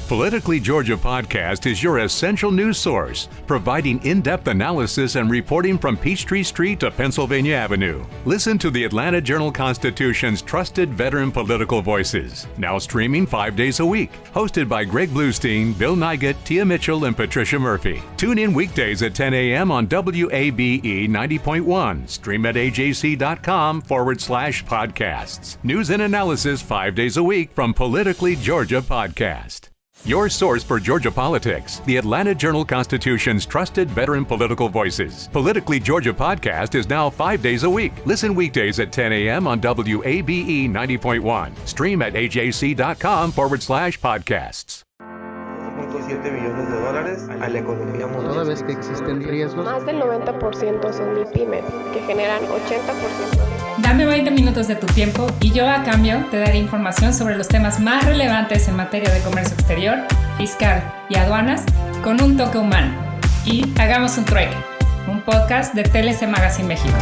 Politically Georgia Podcast is your essential news source, providing in-depth analysis and reporting from Peachtree Street to Pennsylvania Avenue. Listen to the Atlanta Journal-Constitution's trusted veteran political voices, now streaming 5 days a week. Hosted by Greg Bluestein, Bill Nygut, Tia Mitchell, and Patricia Murphy. Tune in weekdays at 10 a.m. on WABE 90.1. Stream at ajc.com/podcasts. News and analysis 5 days a week from Politically Georgia Podcast. Your source for Georgia politics, the Atlanta Journal-Constitution's trusted veteran political voices. Politically Georgia Podcast is now 5 days a week. Listen weekdays at 10 a.m. on WABE 90.1. Stream at ajc.com/podcasts. $2.7 millones a la economía mundial. Toda vez que existen riesgos. Más del 90% son MIPYMES, que generan 80%. Dame 20 minutos de tu tiempo y yo a cambio te daré información sobre los temas más relevantes en materia de comercio exterior, fiscal y aduanas con un toque humano. Y hagamos un trueque, un podcast de TLC Magazine México.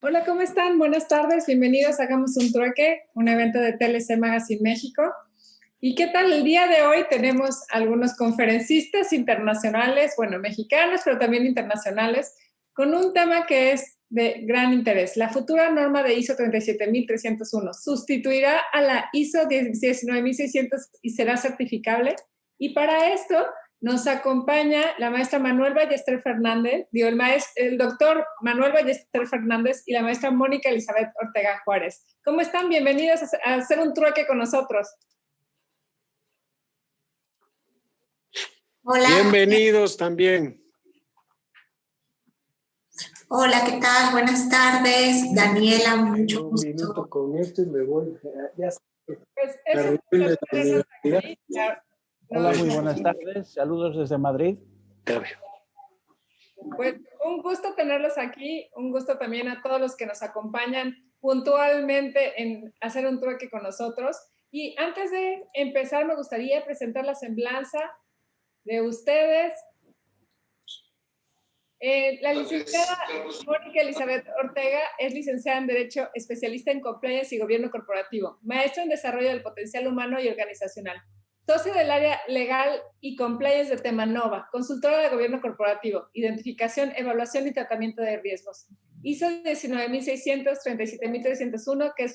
Hola, ¿cómo están? Buenas tardes, bienvenidos a Hagamos un trueque, un evento de TLC Magazine México. ¿Y qué tal? El día de hoy tenemos algunos conferencistas internacionales, mexicanos, pero también internacionales, con un tema que es de gran interés. La futura norma de ISO 37301 sustituirá a la ISO 19600 y será certificable. Y para esto nos acompaña la maestra Manuel Ballester Fernández, el doctor Manuel Ballester Fernández y la maestra Mónica Elizabeth Ortega Juárez. ¿Cómo están? Bienvenidos a hacer un trueque con nosotros. Hola. Bienvenidos también. Hola, ¿qué tal? Buenas tardes. Daniela, mucho gusto. Un minuto con esto y me voy. Ya sé. Pues eso es aquí. Hola, muy buenas tardes. Saludos desde Madrid. Pues un gusto tenerlos aquí, un gusto también a todos los que nos acompañan puntualmente en hacer un trueque con nosotros. Y antes de empezar, me gustaría presentar la semblanza de ustedes. La licenciada Mónica Elizabeth Ortega es licenciada en Derecho, especialista en Compliance y Gobierno Corporativo, maestra en Desarrollo del Potencial Humano y Organizacional, socio del área Legal y Compliance de Temanova, consultora de Gobierno Corporativo, Identificación, Evaluación y Tratamiento de Riesgos. ISO 19600, 37301, que es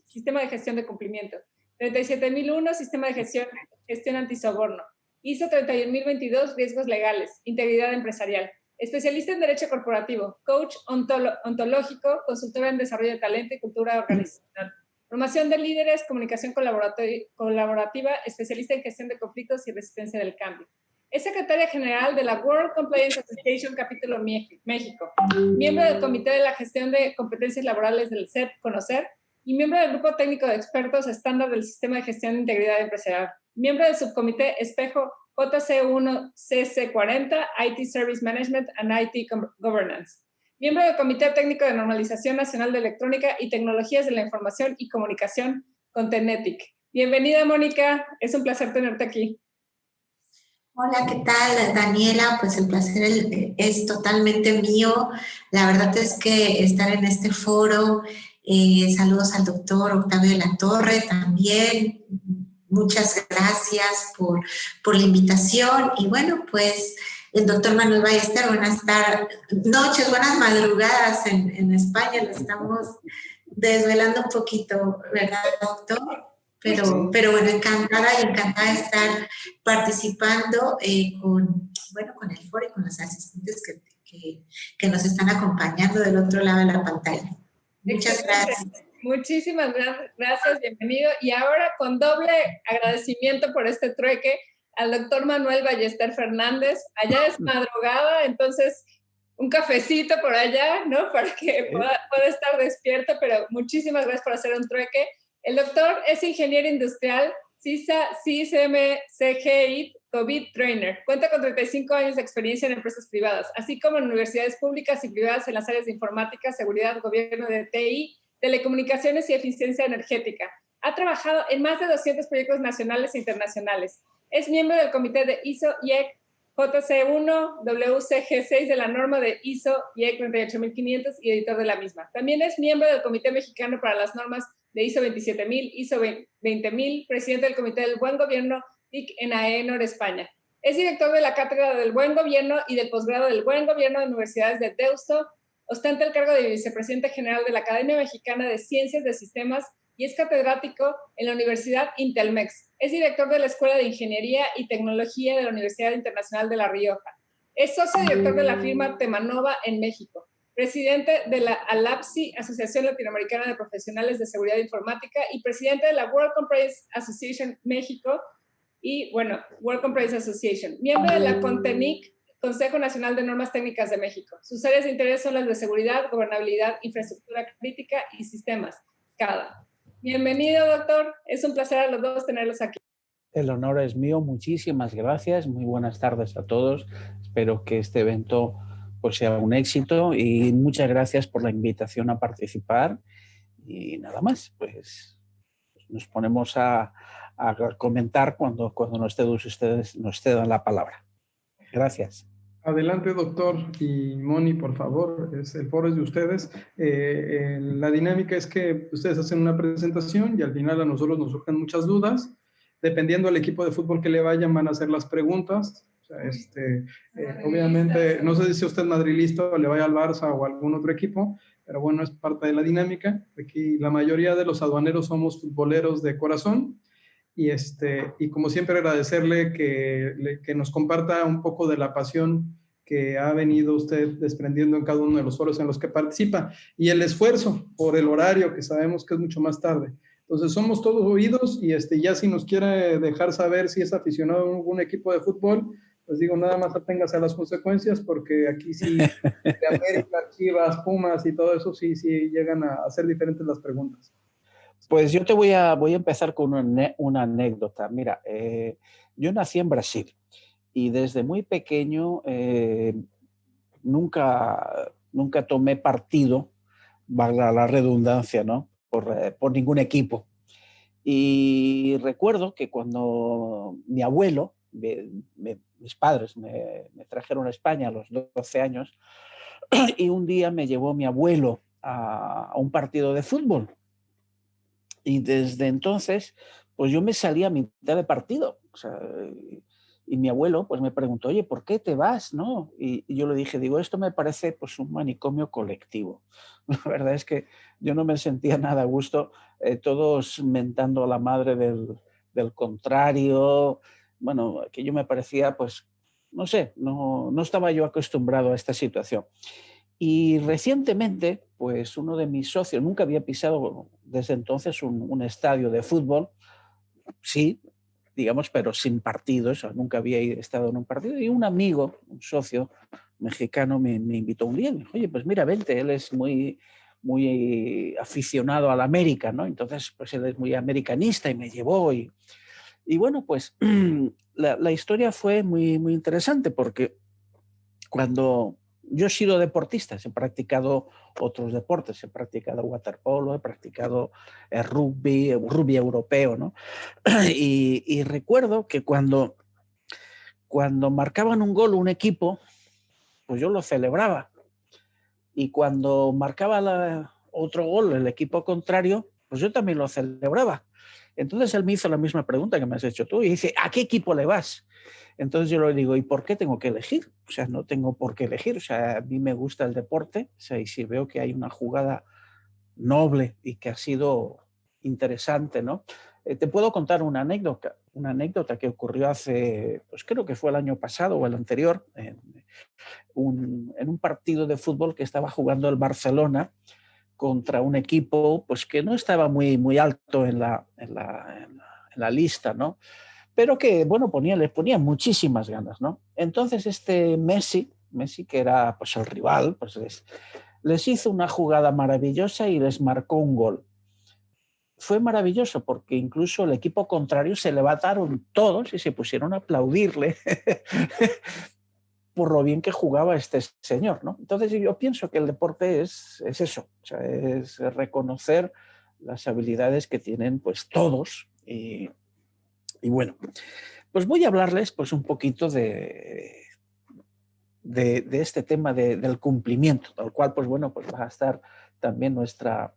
Sistema de Gestión de Cumplimiento. 37001, Sistema de Gestión Antisoborno. ISO 31022, Riesgos Legales, Integridad Empresarial. Especialista en Derecho Corporativo, coach ontológico, consultora en Desarrollo de Talento y Cultura Organizacional. Formación de líderes, comunicación colaborativa, especialista en gestión de conflictos y resistencia del cambio. Es secretaria general de la World Compliance Association Capítulo México, miembro del Comité de la Gestión de Competencias Laborales del CEP, Conocer, y miembro del Grupo Técnico de Expertos Estándar del Sistema de Gestión de Integridad Empresarial. Miembro del Subcomité Espejo JC1-CC40, IT Service Management and IT Governance. Miembro del Comité Técnico de Normalización Nacional de Electrónica y Tecnologías de la Información y Comunicación, Contenetic. Bienvenida, Mónica. Es un placer tenerte aquí. Hola, ¿qué tal, Daniela? Pues el placer es totalmente mío. La verdad es que estar en este foro, saludos al doctor Octavio de la Torre también. Muchas gracias por la invitación. Y bueno, pues el doctor Manuel Ballester, buenas noches, buenas madrugadas en España. Lo estamos desvelando un poquito, ¿verdad, doctor? Pero bueno, encantada de estar participando con el foro y con los asistentes que nos están acompañando del otro lado de la pantalla. Muchas gracias. Muchísimas gracias, bienvenido. Y ahora con doble agradecimiento por este trueque al doctor Manuel Ballester Fernández. Allá es madrugada, entonces un cafecito por allá, ¿no? Para que pueda estar despierto, pero muchísimas gracias por hacer un trueque. El doctor es ingeniero industrial, CISM-CGI, COVID Trainer. Cuenta con 35 años de experiencia en empresas privadas, así como en universidades públicas y privadas en las áreas de informática, seguridad, gobierno de TI, telecomunicaciones y eficiencia energética. Ha trabajado en más de 200 proyectos nacionales e internacionales. Es miembro del comité de ISO-IEC JC1 WCG6 de la norma de ISO-IEC 38500 y editor de la misma. También es miembro del Comité Mexicano para las Normas de ISO 27000, ISO 20000, presidente del Comité del Buen Gobierno TIC en AENOR, España. Es director de la Cátedra del Buen Gobierno y del Posgrado del Buen Gobierno de Universidades de Deusto. Ostenta el cargo de vicepresidente general de la Academia Mexicana de Ciencias de Sistemas y es catedrático en la Universidad Intelmex. Es director de la Escuela de Ingeniería y Tecnología de la Universidad Internacional de La Rioja. Es socio director de la firma Temanova en México. Presidente de la ALAPSI, Asociación Latinoamericana de Profesionales de Seguridad Informática, y presidente de la World Compliance Association México y, bueno, World Compliance Association. Miembro de la CONTENIC, Consejo Nacional de Normas Técnicas de México. Sus áreas de interés son las de seguridad, gobernabilidad, infraestructura crítica y sistemas. CADA. Bienvenido, doctor. Es un placer a los dos tenerlos aquí. El honor es mío. Muchísimas gracias. Muy buenas tardes a todos. Espero que este evento pues, sea un éxito y muchas gracias por la invitación a participar. Y nada más, pues nos ponemos a comentar cuando ustedes nos cedan la palabra. Gracias. Adelante, doctor, y Moni, por favor, el foro es de ustedes. La dinámica es que ustedes hacen una presentación y al final a nosotros nos surgen muchas dudas. Dependiendo del equipo de fútbol que le vayan, van a hacer las preguntas. O sea, obviamente, no sé si usted es madrilista o le vaya al Barça o a algún otro equipo, pero bueno, es parte de la dinámica. Aquí la mayoría de los aduaneros somos futboleros de corazón. Y como siempre agradecerle que nos comparta un poco de la pasión que ha venido usted desprendiendo en cada uno de los foros en los que participa y el esfuerzo por el horario que sabemos que es mucho más tarde. Entonces somos todos oídos y ya si nos quiere dejar saber si es aficionado a algún equipo de fútbol, pues digo, nada más aténgase a las consecuencias porque aquí sí, de América, Chivas, Pumas y todo eso sí llegan a ser diferentes las preguntas. Pues yo te voy a empezar con una anécdota. Mira, yo nací en Brasil y desde muy pequeño nunca tomé partido, valga la redundancia, ¿no? por ningún equipo. Y recuerdo que cuando mi abuelo, mis padres me trajeron a España a los 12 años y un día me llevó mi abuelo a un partido de fútbol. Y desde entonces, pues yo me salí a mitad de partido. O sea, y mi abuelo pues me preguntó, oye, ¿por qué te vas? ¿No? Y yo le dije, esto me parece pues un manicomio colectivo. La verdad es que yo no me sentía nada a gusto, todos mentando a la madre del contrario. Bueno, que yo me parecía, pues, no sé, no estaba yo acostumbrado a esta situación. Y recientemente, pues uno de mis socios, nunca había pisado desde entonces un estadio de fútbol, sí, digamos, pero sin partidos, nunca había estado en un partido, y un amigo, un socio mexicano me invitó un día y me dijo, oye, pues mira, vente, él es muy aficionado a la América, ¿no? Entonces, pues él es muy americanista y me llevó y bueno, pues la historia fue muy, muy interesante porque cuando yo he sido deportista, he practicado otros deportes, he practicado waterpolo, he practicado rugby europeo, ¿no? Y recuerdo que cuando marcaban un gol un equipo, pues yo lo celebraba. Y cuando marcaba otro gol el equipo contrario, pues yo también lo celebraba. Entonces él me hizo la misma pregunta que me has hecho tú y dice, ¿a qué equipo le vas? Entonces yo le digo, ¿y por qué tengo que elegir? O sea, no tengo por qué elegir. O sea, a mí me gusta el deporte, o sea, y si veo que hay una jugada noble y que ha sido interesante, ¿no? Te puedo contar una anécdota que ocurrió hace, pues creo que fue el año pasado o el anterior, en un partido de fútbol que estaba jugando el Barcelona contra un equipo pues que no estaba muy, muy alto en la lista, ¿no? Pero que, bueno, les ponía muchísimas ganas, ¿no? Entonces este Messi, que era pues el rival, pues les hizo una jugada maravillosa y les marcó un gol. Fue maravilloso porque incluso el equipo contrario se levantaron todos y se pusieron a aplaudirle por lo bien que jugaba este señor, ¿no? Entonces yo pienso que el deporte es eso, o sea, es reconocer las habilidades que tienen pues todos y bueno, pues voy a hablarles pues un poquito de este tema del cumplimiento, tal cual pues bueno, pues va a estar también nuestra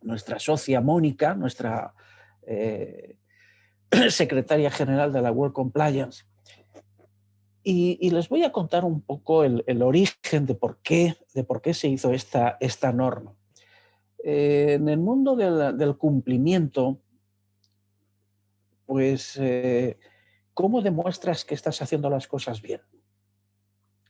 nuestra socia Mónica, nuestra secretaria general de la World Compliance. Y les voy a contar un poco el origen de por qué se hizo esta norma. En el mundo del cumplimiento, pues, ¿cómo demuestras que estás haciendo las cosas bien?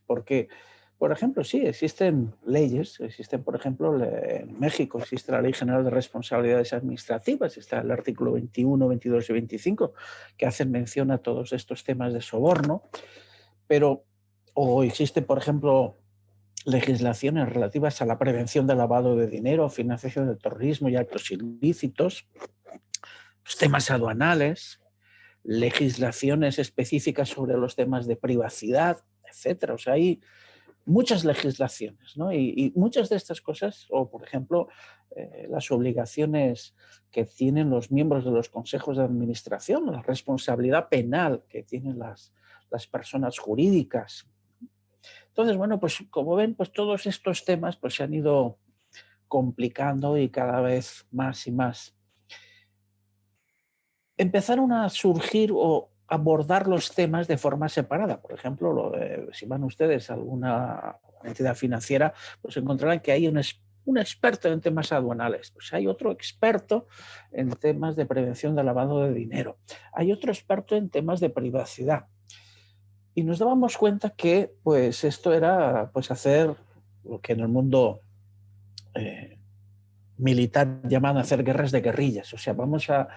Porque, por ejemplo, sí, existen leyes, por ejemplo, en México existe la Ley General de Responsabilidades Administrativas, está el artículo 21, 22 y 25, que hacen mención a todos estos temas de soborno, o existe, por ejemplo, legislaciones relativas a la prevención del lavado de dinero, financiación del terrorismo y actos ilícitos, los temas aduanales, legislaciones específicas sobre los temas de privacidad, etcétera. O sea, hay muchas legislaciones, ¿no? Y muchas de estas cosas, o por ejemplo, las obligaciones que tienen los miembros de los consejos de administración, la responsabilidad penal que tienen las personas jurídicas. Entonces, bueno, pues como ven, pues todos estos temas pues se han ido complicando y cada vez más y más. Empezaron a surgir o abordar los temas de forma separada. Por ejemplo, si van ustedes a alguna entidad financiera, pues encontrarán que hay un experto en temas aduanales, pues hay otro experto en temas de prevención del lavado de dinero, hay otro experto en temas de privacidad. Y nos dábamos cuenta que pues esto era pues hacer lo que en el mundo militar llaman hacer guerras de guerrillas. O sea, vamos a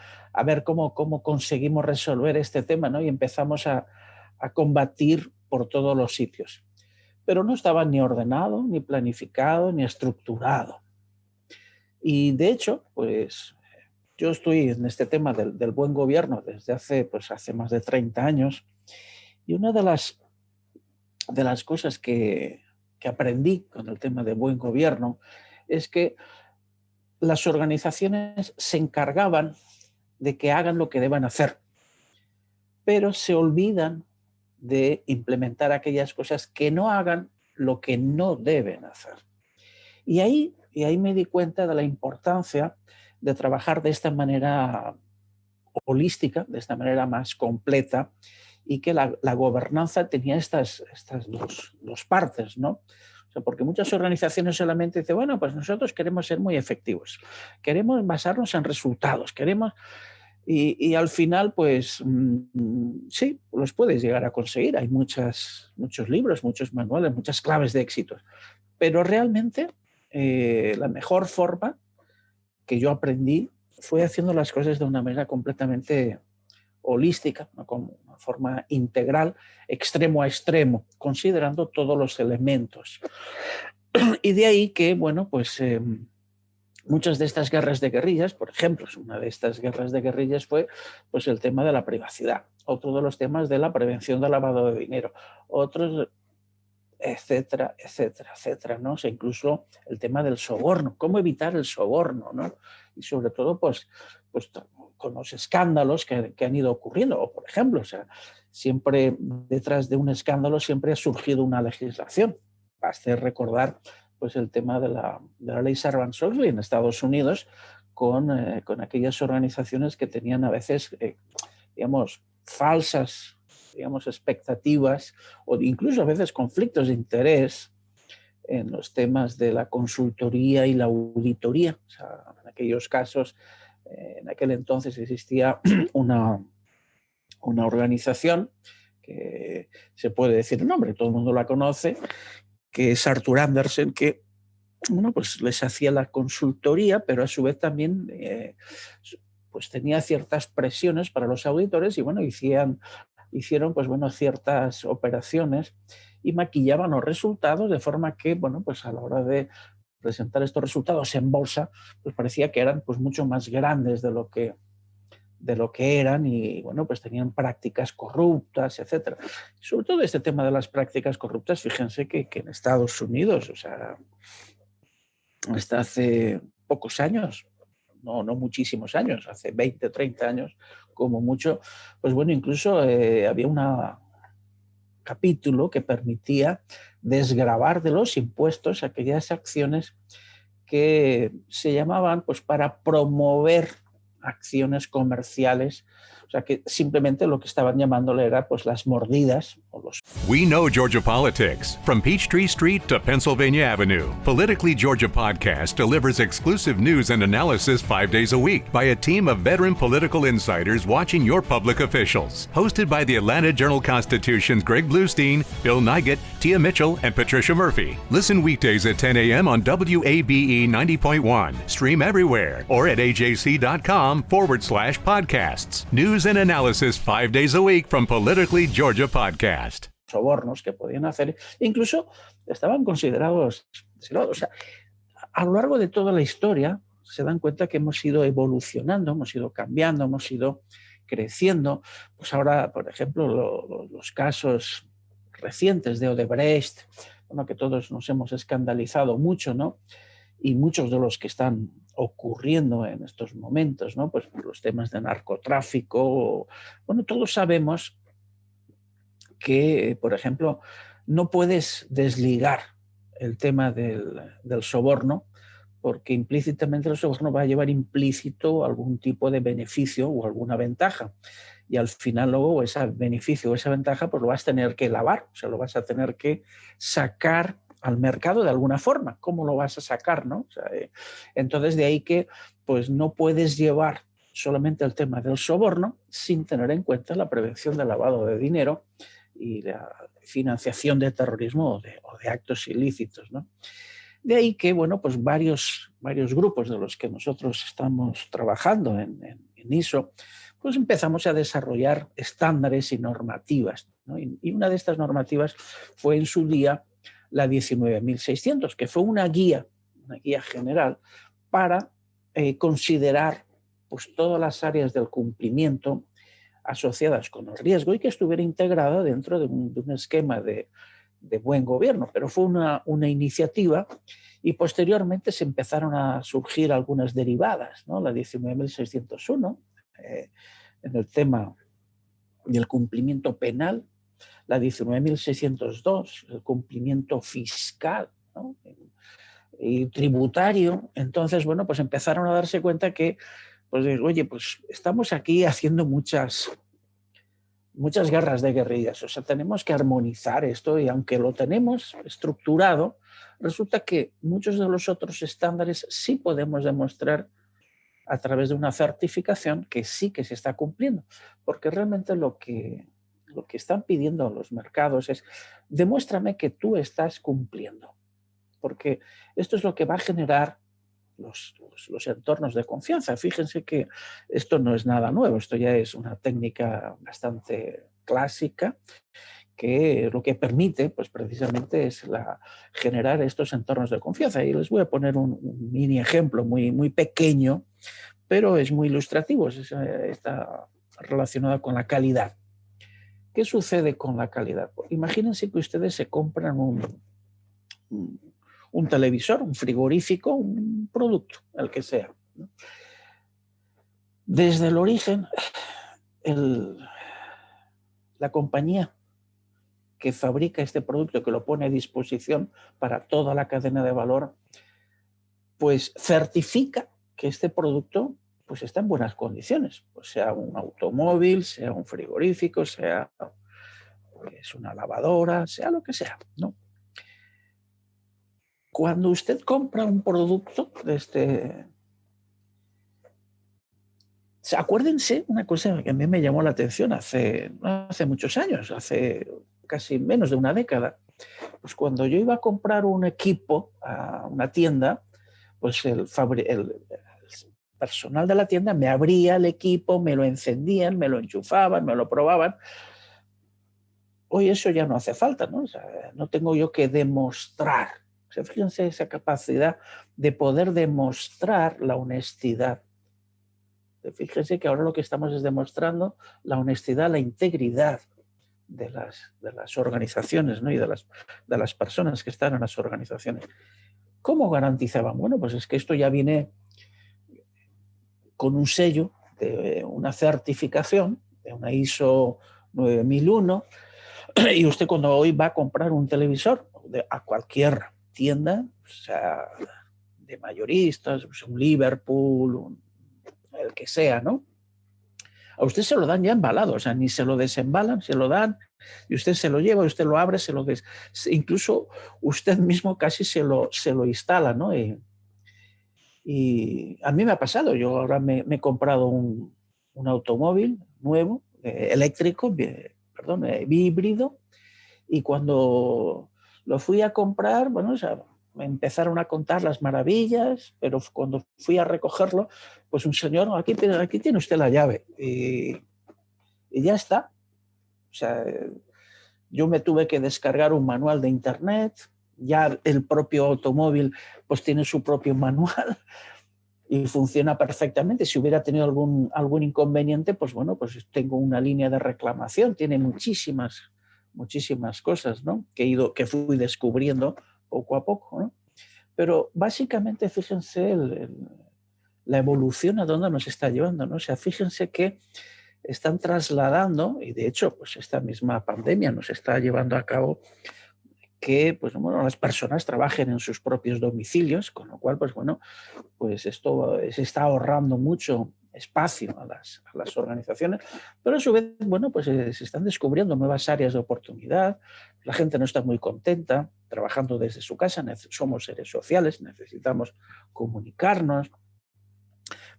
ver cómo conseguimos resolver este tema, ¿no? Y empezamos a combatir por todos los sitios. Pero no estaba ni ordenado, ni planificado, ni estructurado. Y de hecho, pues yo estoy en este tema del buen gobierno desde hace más de 30 años. Y una de las cosas que aprendí con el tema de buen gobierno es que las organizaciones se encargaban de que hagan lo que deban hacer, pero se olvidan de implementar aquellas cosas que no hagan lo que no deben hacer. Y ahí me di cuenta de la importancia de trabajar de esta manera holística, de esta manera más completa, y que la gobernanza tenía estas dos partes, ¿no? O sea, porque muchas organizaciones solamente dicen, bueno, pues nosotros queremos ser muy efectivos, queremos basarnos en resultados, y al final, pues sí, los puedes llegar a conseguir. Hay muchos libros, muchos manuales, muchas claves de éxito. Pero realmente la mejor forma que yo aprendí fue haciendo las cosas de una manera completamente holística, ¿no? Como una forma integral, extremo a extremo, considerando todos los elementos. Y de ahí que, bueno, pues muchas de estas guerras de guerrillas, por ejemplo, una de estas guerras de guerrillas fue pues el tema de la privacidad, otro de los temas de la prevención del lavado de dinero, otros, etcétera, etcétera, etcétera, ¿no? O sea, incluso el tema del soborno, cómo evitar el soborno, ¿no? Y sobre todo, pues con los escándalos que han ido ocurriendo, o por ejemplo, o sea, siempre detrás de un escándalo siempre ha surgido una legislación. Basta recordar pues el tema de la ley Sarbanes-Oxley en Estados Unidos con aquellas organizaciones que tenían a veces, digamos, falsas, digamos, expectativas o incluso a veces conflictos de interés en los temas de la consultoría y la auditoría. O sea, en aquellos casos, en aquel entonces existía una organización que se puede decir el nombre, todo el mundo la conoce, que es Arthur Andersen, que bueno, pues les hacía la consultoría, pero a su vez también pues tenía ciertas presiones para los auditores y bueno, hicieron pues bueno, ciertas operaciones y maquillaban los resultados de forma que, bueno, pues a la hora de presentar estos resultados en bolsa, pues parecía que eran pues mucho más grandes de lo que eran y, bueno, pues tenían prácticas corruptas, etcétera. Sobre todo este tema de las prácticas corruptas, fíjense que en Estados Unidos, o sea, hasta hace pocos años, no muchísimos años, hace 20, 30 años como mucho, pues bueno, incluso había un capítulo que permitía desgravar de los impuestos aquellas acciones que se llamaban pues para promover acciones comerciales. O sea, que simplemente lo que estaban llamándole era pues las mordidas o los... We know Georgia politics. From Peachtree Street to Pennsylvania Avenue, Politically Georgia Podcast delivers exclusive news and analysis 5 days a week by a team of veteran political insiders watching your public officials. Hosted by the Atlanta Journal-Constitution's Greg Bluestein, Bill Nygut, Tia Mitchell, and Patricia Murphy. Listen weekdays at 10 a.m. on WABE 90.1. Stream everywhere or at ajc.com/podcasts. News and analysis 5 days a week from Politically Georgia Podcast. Sobornos que podían hacer, incluso estaban considerados, o sea, a lo largo de toda la historia se dan cuenta que hemos ido evolucionando, hemos ido cambiando, hemos ido creciendo. Pues ahora, por ejemplo, los casos recientes de Odebrecht, bueno, que todos nos hemos escandalizado mucho, ¿no? Y muchos de los que están ocurriendo en estos momentos, ¿no? Pues los temas de narcotráfico, bueno, todos sabemos que, por ejemplo, no puedes desligar el tema del soborno, porque implícitamente el soborno va a llevar implícito algún tipo de beneficio o alguna ventaja. Y al final luego ese beneficio o esa ventaja pues lo vas a tener que lavar, o sea, lo vas a tener que sacar al mercado de alguna forma. ¿Cómo lo vas a sacar, no? O sea, entonces de ahí que pues no puedes llevar solamente el tema del soborno sin tener en cuenta la prevención del lavado de dinero y la financiación de terrorismo o de actos ilícitos, ¿no? De ahí que, bueno, pues varios grupos de los que nosotros estamos trabajando en ISO, pues empezamos a desarrollar estándares y normativas, ¿no? Y una de estas normativas fue en su día la 19.600, que fue una guía general para considerar pues, todas las áreas del cumplimiento asociadas con el riesgo y que estuviera integrada dentro de un esquema de buen gobierno. Pero fue una iniciativa y posteriormente se empezaron a surgir algunas derivadas, ¿no? La 19.601 en el tema del cumplimiento penal, la 19.602, el cumplimiento fiscal, ¿no? Y tributario. Entonces, bueno, pues empezaron a darse cuenta que, pues, oye, pues estamos aquí haciendo muchas guerras de guerrillas. O sea, tenemos que armonizar esto y aunque lo tenemos estructurado, resulta que muchos de los otros estándares sí podemos demostrar a través de una certificación que sí que se está cumpliendo. Porque realmente lo que están pidiendo los mercados es demuéstrame que tú estás cumpliendo, porque esto es lo que va a generar los entornos de confianza. Fíjense que esto no es nada nuevo, esto ya es una técnica bastante clásica que lo que permite pues precisamente es generar estos entornos de confianza. Y les voy a poner un mini ejemplo muy, muy pequeño, pero es muy ilustrativo, está relacionado con la calidad. ¿Qué sucede con la calidad? Imagínense que ustedes se compran un televisor, un frigorífico, un producto, el que sea, ¿no? Desde el origen, la compañía que fabrica este producto, que lo pone a disposición para toda la cadena de valor, pues certifica que este producto pues está en buenas condiciones, pues sea un automóvil, sea un frigorífico, sea pues una lavadora, sea lo que sea, ¿no? Cuando usted compra un producto de acuérdense una cosa que a mí me llamó la atención hace muchos años, hace casi menos de una década. Pues cuando yo iba a comprar un equipo a una tienda, pues el personal de la tienda me abría el equipo, me lo encendían, me lo enchufaban, me lo probaban. Hoy eso ya no hace falta, ¿no? O sea, no tengo yo que demostrar. O sea, fíjense esa capacidad de poder demostrar la honestidad. Fíjense que ahora lo que estamos es demostrando la honestidad, la integridad de las organizaciones, ¿no? Y de las personas que están en las organizaciones. ¿Cómo garantizaban? Bueno, pues es que esto ya viene con un sello de una certificación, de una ISO 9001, y usted cuando hoy va a comprar un televisor a cualquier tienda, o sea, de mayoristas, pues un Liverpool, el que sea, ¿no? A usted se lo dan ya embalado, o sea, ni se lo desembalan, se lo dan y usted se lo lleva, usted lo abre, incluso usted mismo casi se lo instala, ¿no? Y a mí me ha pasado, yo ahora me he comprado un automóvil nuevo, eléctrico, híbrido, y cuando lo fui a comprar, bueno, o sea, me empezaron a contar las maravillas, pero cuando fui a recogerlo, pues un señor, aquí tiene usted la llave, y ya está. O sea, yo me tuve que descargar un manual de internet, ya el propio automóvil pues tiene su propio manual y funciona perfectamente. Si hubiera tenido algún inconveniente, pues bueno, pues tengo una línea de reclamación, tiene muchísimas cosas, ¿no? que fui descubriendo poco a poco, ¿no? Pero básicamente fíjense la evolución a dónde nos está llevando, ¿no? O sea, fíjense que están trasladando, y de hecho, pues esta misma pandemia nos está llevando a cabo que pues, bueno, las personas trabajen en sus propios domicilios, con lo cual, pues bueno, pues esto se está ahorrando mucho espacio a las organizaciones, pero a su vez, bueno, pues se están descubriendo nuevas áreas de oportunidad, la gente no está muy contenta trabajando desde su casa, somos seres sociales, necesitamos comunicarnos,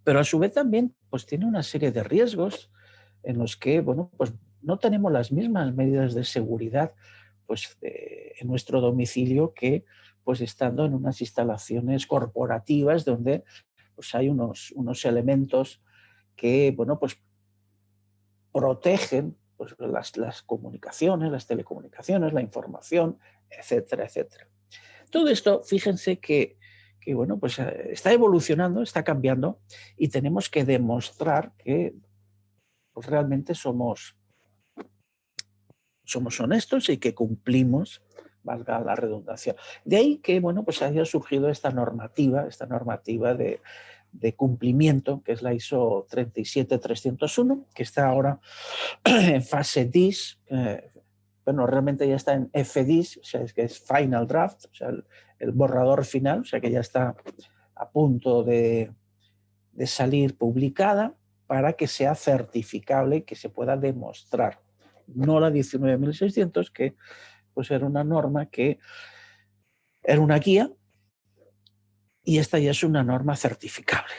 pero a su vez también pues tiene una serie de riesgos en los que, bueno, pues no tenemos las mismas medidas de seguridad pues, en nuestro domicilio que pues estando en unas instalaciones corporativas donde pues, hay unos elementos que, bueno, pues protegen pues, las comunicaciones, las telecomunicaciones, la información, etcétera, etcétera. Todo esto, fíjense que bueno, pues está evolucionando, está cambiando y tenemos que demostrar que pues, realmente somos honestos y que cumplimos, valga la redundancia. De ahí que, bueno, pues haya surgido esta normativa de cumplimiento, que es la ISO 37301, que está ahora en fase DIS, bueno, realmente ya está en FDIS, o sea, es que es Final Draft, o sea, el borrador final, o sea, que ya está a punto de salir publicada para que sea certificable, que se pueda demostrar. No la 19.600, que pues era una norma que era una guía y esta ya es una norma certificable.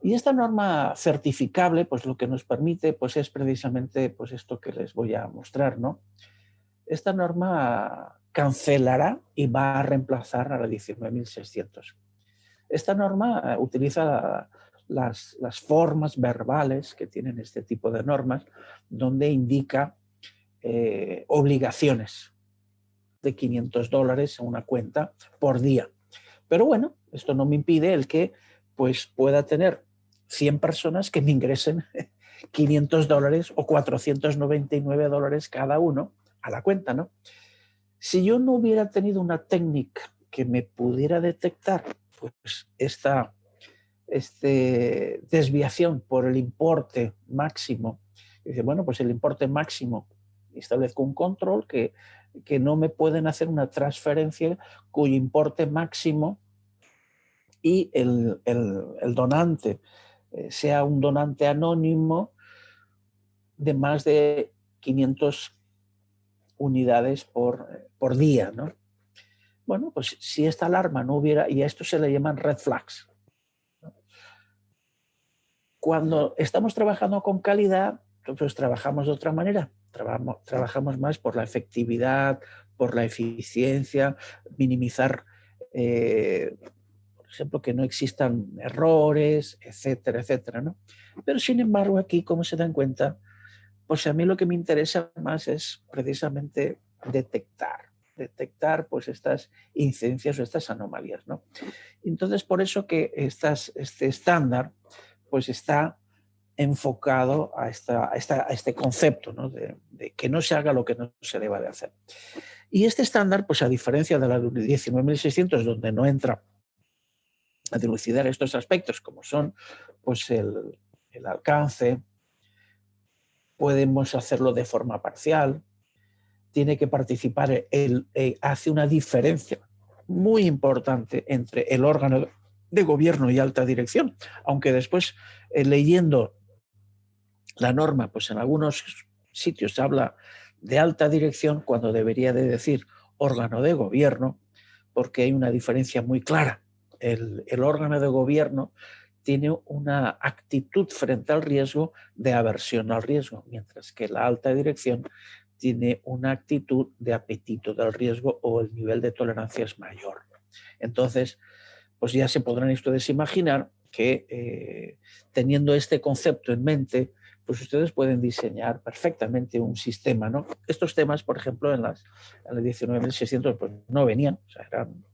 Y esta norma certificable, pues lo que nos permite pues es precisamente pues esto que les voy a mostrar, ¿no? Esta norma cancelará y va a reemplazar a la 19.600. Esta norma utiliza las formas verbales que tienen este tipo de normas, donde indica obligaciones de $500 en una cuenta por día. Pero bueno, esto no me impide el que pues, pueda tener 100 personas que me ingresen $500 o $499 cada uno a la cuenta, ¿no? Si yo no hubiera tenido una técnica que me pudiera detectar pues esta desviación por el importe máximo, dice, bueno, pues el importe máximo, establezco un control que no me pueden hacer una transferencia cuyo importe máximo y el donante sea un donante anónimo de más de 500 unidades por día, ¿no? Bueno, pues si esta alarma no hubiera, y a esto se le llaman red flags. Cuando estamos trabajando con calidad, pues trabajamos de otra manera. Trabajamos más por la efectividad, por la eficiencia, minimizar, por ejemplo, que no existan errores, etcétera, etcétera, ¿no? Pero sin embargo, aquí, como se dan cuenta, pues a mí lo que me interesa más es precisamente detectar pues estas incidencias o estas anomalías, ¿no? Entonces, por eso que este estándar pues está enfocado a este concepto, ¿no? de que no se haga lo que no se deba de hacer. Y este estándar, pues a diferencia de la de 19.600, donde no entra a dilucidar estos aspectos, como son pues el alcance, podemos hacerlo de forma parcial, tiene que participar, hace una diferencia muy importante entre el órgano de gobierno y alta dirección, aunque después leyendo la norma, pues en algunos sitios se habla de alta dirección cuando debería de decir órgano de gobierno, porque hay una diferencia muy clara. El órgano de gobierno tiene una actitud frente al riesgo de aversión al riesgo, mientras que la alta dirección tiene una actitud de apetito del riesgo o el nivel de tolerancia es mayor. Entonces, pues ya se podrán ustedes imaginar que teniendo este concepto en mente, pues ustedes pueden diseñar perfectamente un sistema, ¿no? Estos temas, por ejemplo, en la 19.600 pues no venían, o sea, eran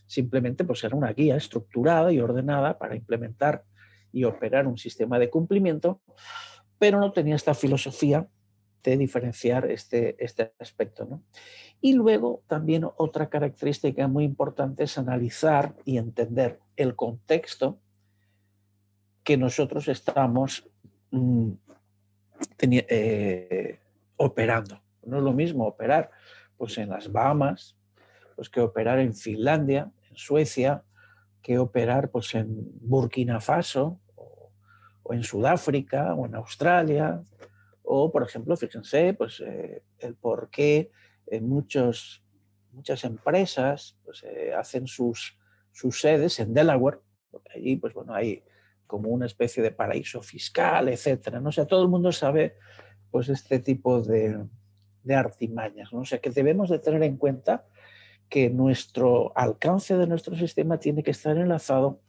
simplemente pues era una guía estructurada y ordenada para implementar y operar un sistema de cumplimiento, pero no tenía esta filosofía de diferenciar este aspecto, ¿no? Y luego también otra característica muy importante es analizar y entender el contexto que nosotros estamos operando. No es lo mismo operar pues, en las Bahamas pues, que operar en Finlandia, en Suecia, que operar pues, en Burkina Faso o en Sudáfrica o en Australia. O, por ejemplo, fíjense pues, el por qué muchas empresas pues, hacen sus sedes en Delaware, porque allí pues, bueno, hay como una especie de paraíso fiscal, etcétera, ¿no? O sea, todo el mundo sabe pues, este tipo de artimañas, ¿no? O sea, que debemos de tener en cuenta que nuestro alcance de nuestro sistema tiene que estar enlazado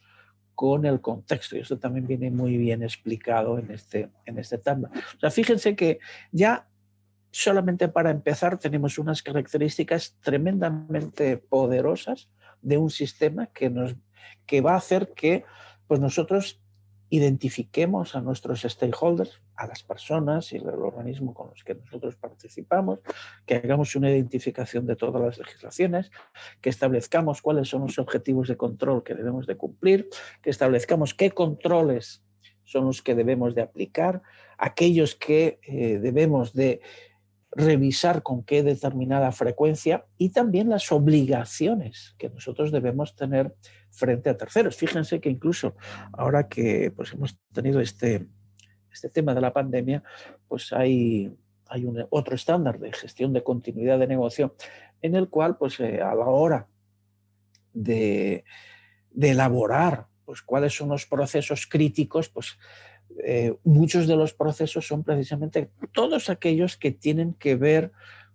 con el contexto, y esto también viene muy bien explicado en este tema. O sea, fíjense que ya solamente para empezar tenemos unas características tremendamente poderosas de un sistema que va a hacer que pues nosotros identifiquemos a nuestros stakeholders, a las personas y el organismo con los que nosotros participamos, que hagamos una identificación de todas las legislaciones, que establezcamos cuáles son los objetivos de control que debemos de cumplir, que establezcamos qué controles son los que debemos de aplicar, aquellos que debemos de revisar con qué determinada frecuencia y también las obligaciones que nosotros debemos tener frente a terceros. Fíjense que incluso ahora que pues, hemos tenido este tema de la pandemia, pues hay otro estándar de gestión de continuidad de negocio en el cual pues, a la hora de elaborar pues, cuáles son los procesos críticos, pues muchos de los procesos son precisamente todos aquellos que tienen que ver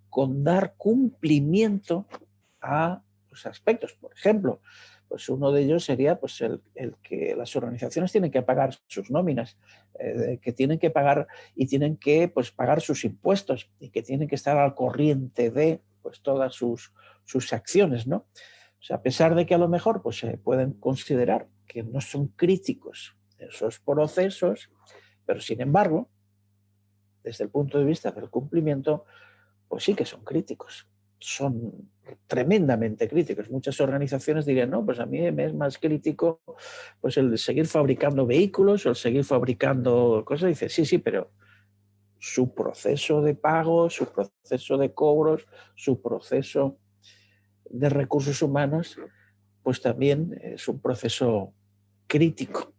con dar cumplimiento a los aspectos. Por ejemplo, pues uno de ellos sería pues el que las organizaciones tienen que pagar sus nóminas, que tienen que pagar y tienen que pues, pagar sus impuestos y que tienen que estar al corriente de pues, todas sus acciones, ¿no? O sea, a pesar de que a lo mejor pues, se pueden considerar que no son críticos esos procesos, pero sin embargo, desde el punto de vista del cumplimiento, pues sí que son críticos, son tremendamente críticos. Muchas organizaciones dirían, no, pues a mí me es más crítico pues el seguir fabricando vehículos o el seguir fabricando cosas. Dice, sí, pero su proceso de pago, su proceso de cobros, su proceso de recursos humanos, pues también es un proceso crítico.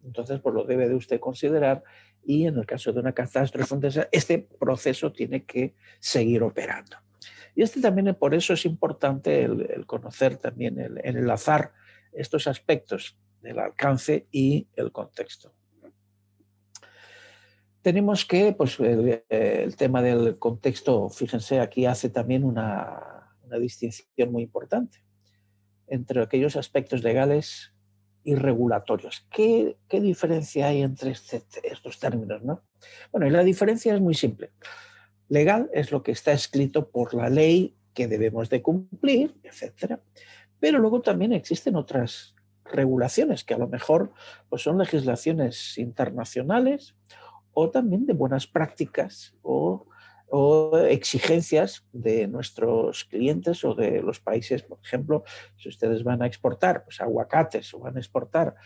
Entonces, pues lo debe de usted considerar y en el caso de una catástrofe, este proceso tiene que seguir operando. Y también, por eso es importante el conocer también, el enlazar estos aspectos del alcance y el contexto. Tenemos que, pues el tema del contexto, fíjense, aquí hace también una distinción muy importante entre aquellos aspectos legales y regulatorios. ¿Qué diferencia hay entre estos términos, ¿no? Bueno, y la diferencia es muy simple. Legal es lo que está escrito por la ley que debemos de cumplir, etcétera. Pero luego también existen otras regulaciones que a lo mejor pues, son legislaciones internacionales o también de buenas prácticas o exigencias de nuestros clientes o de los países. Por ejemplo, si ustedes van a exportar pues, aguacates o van a exportar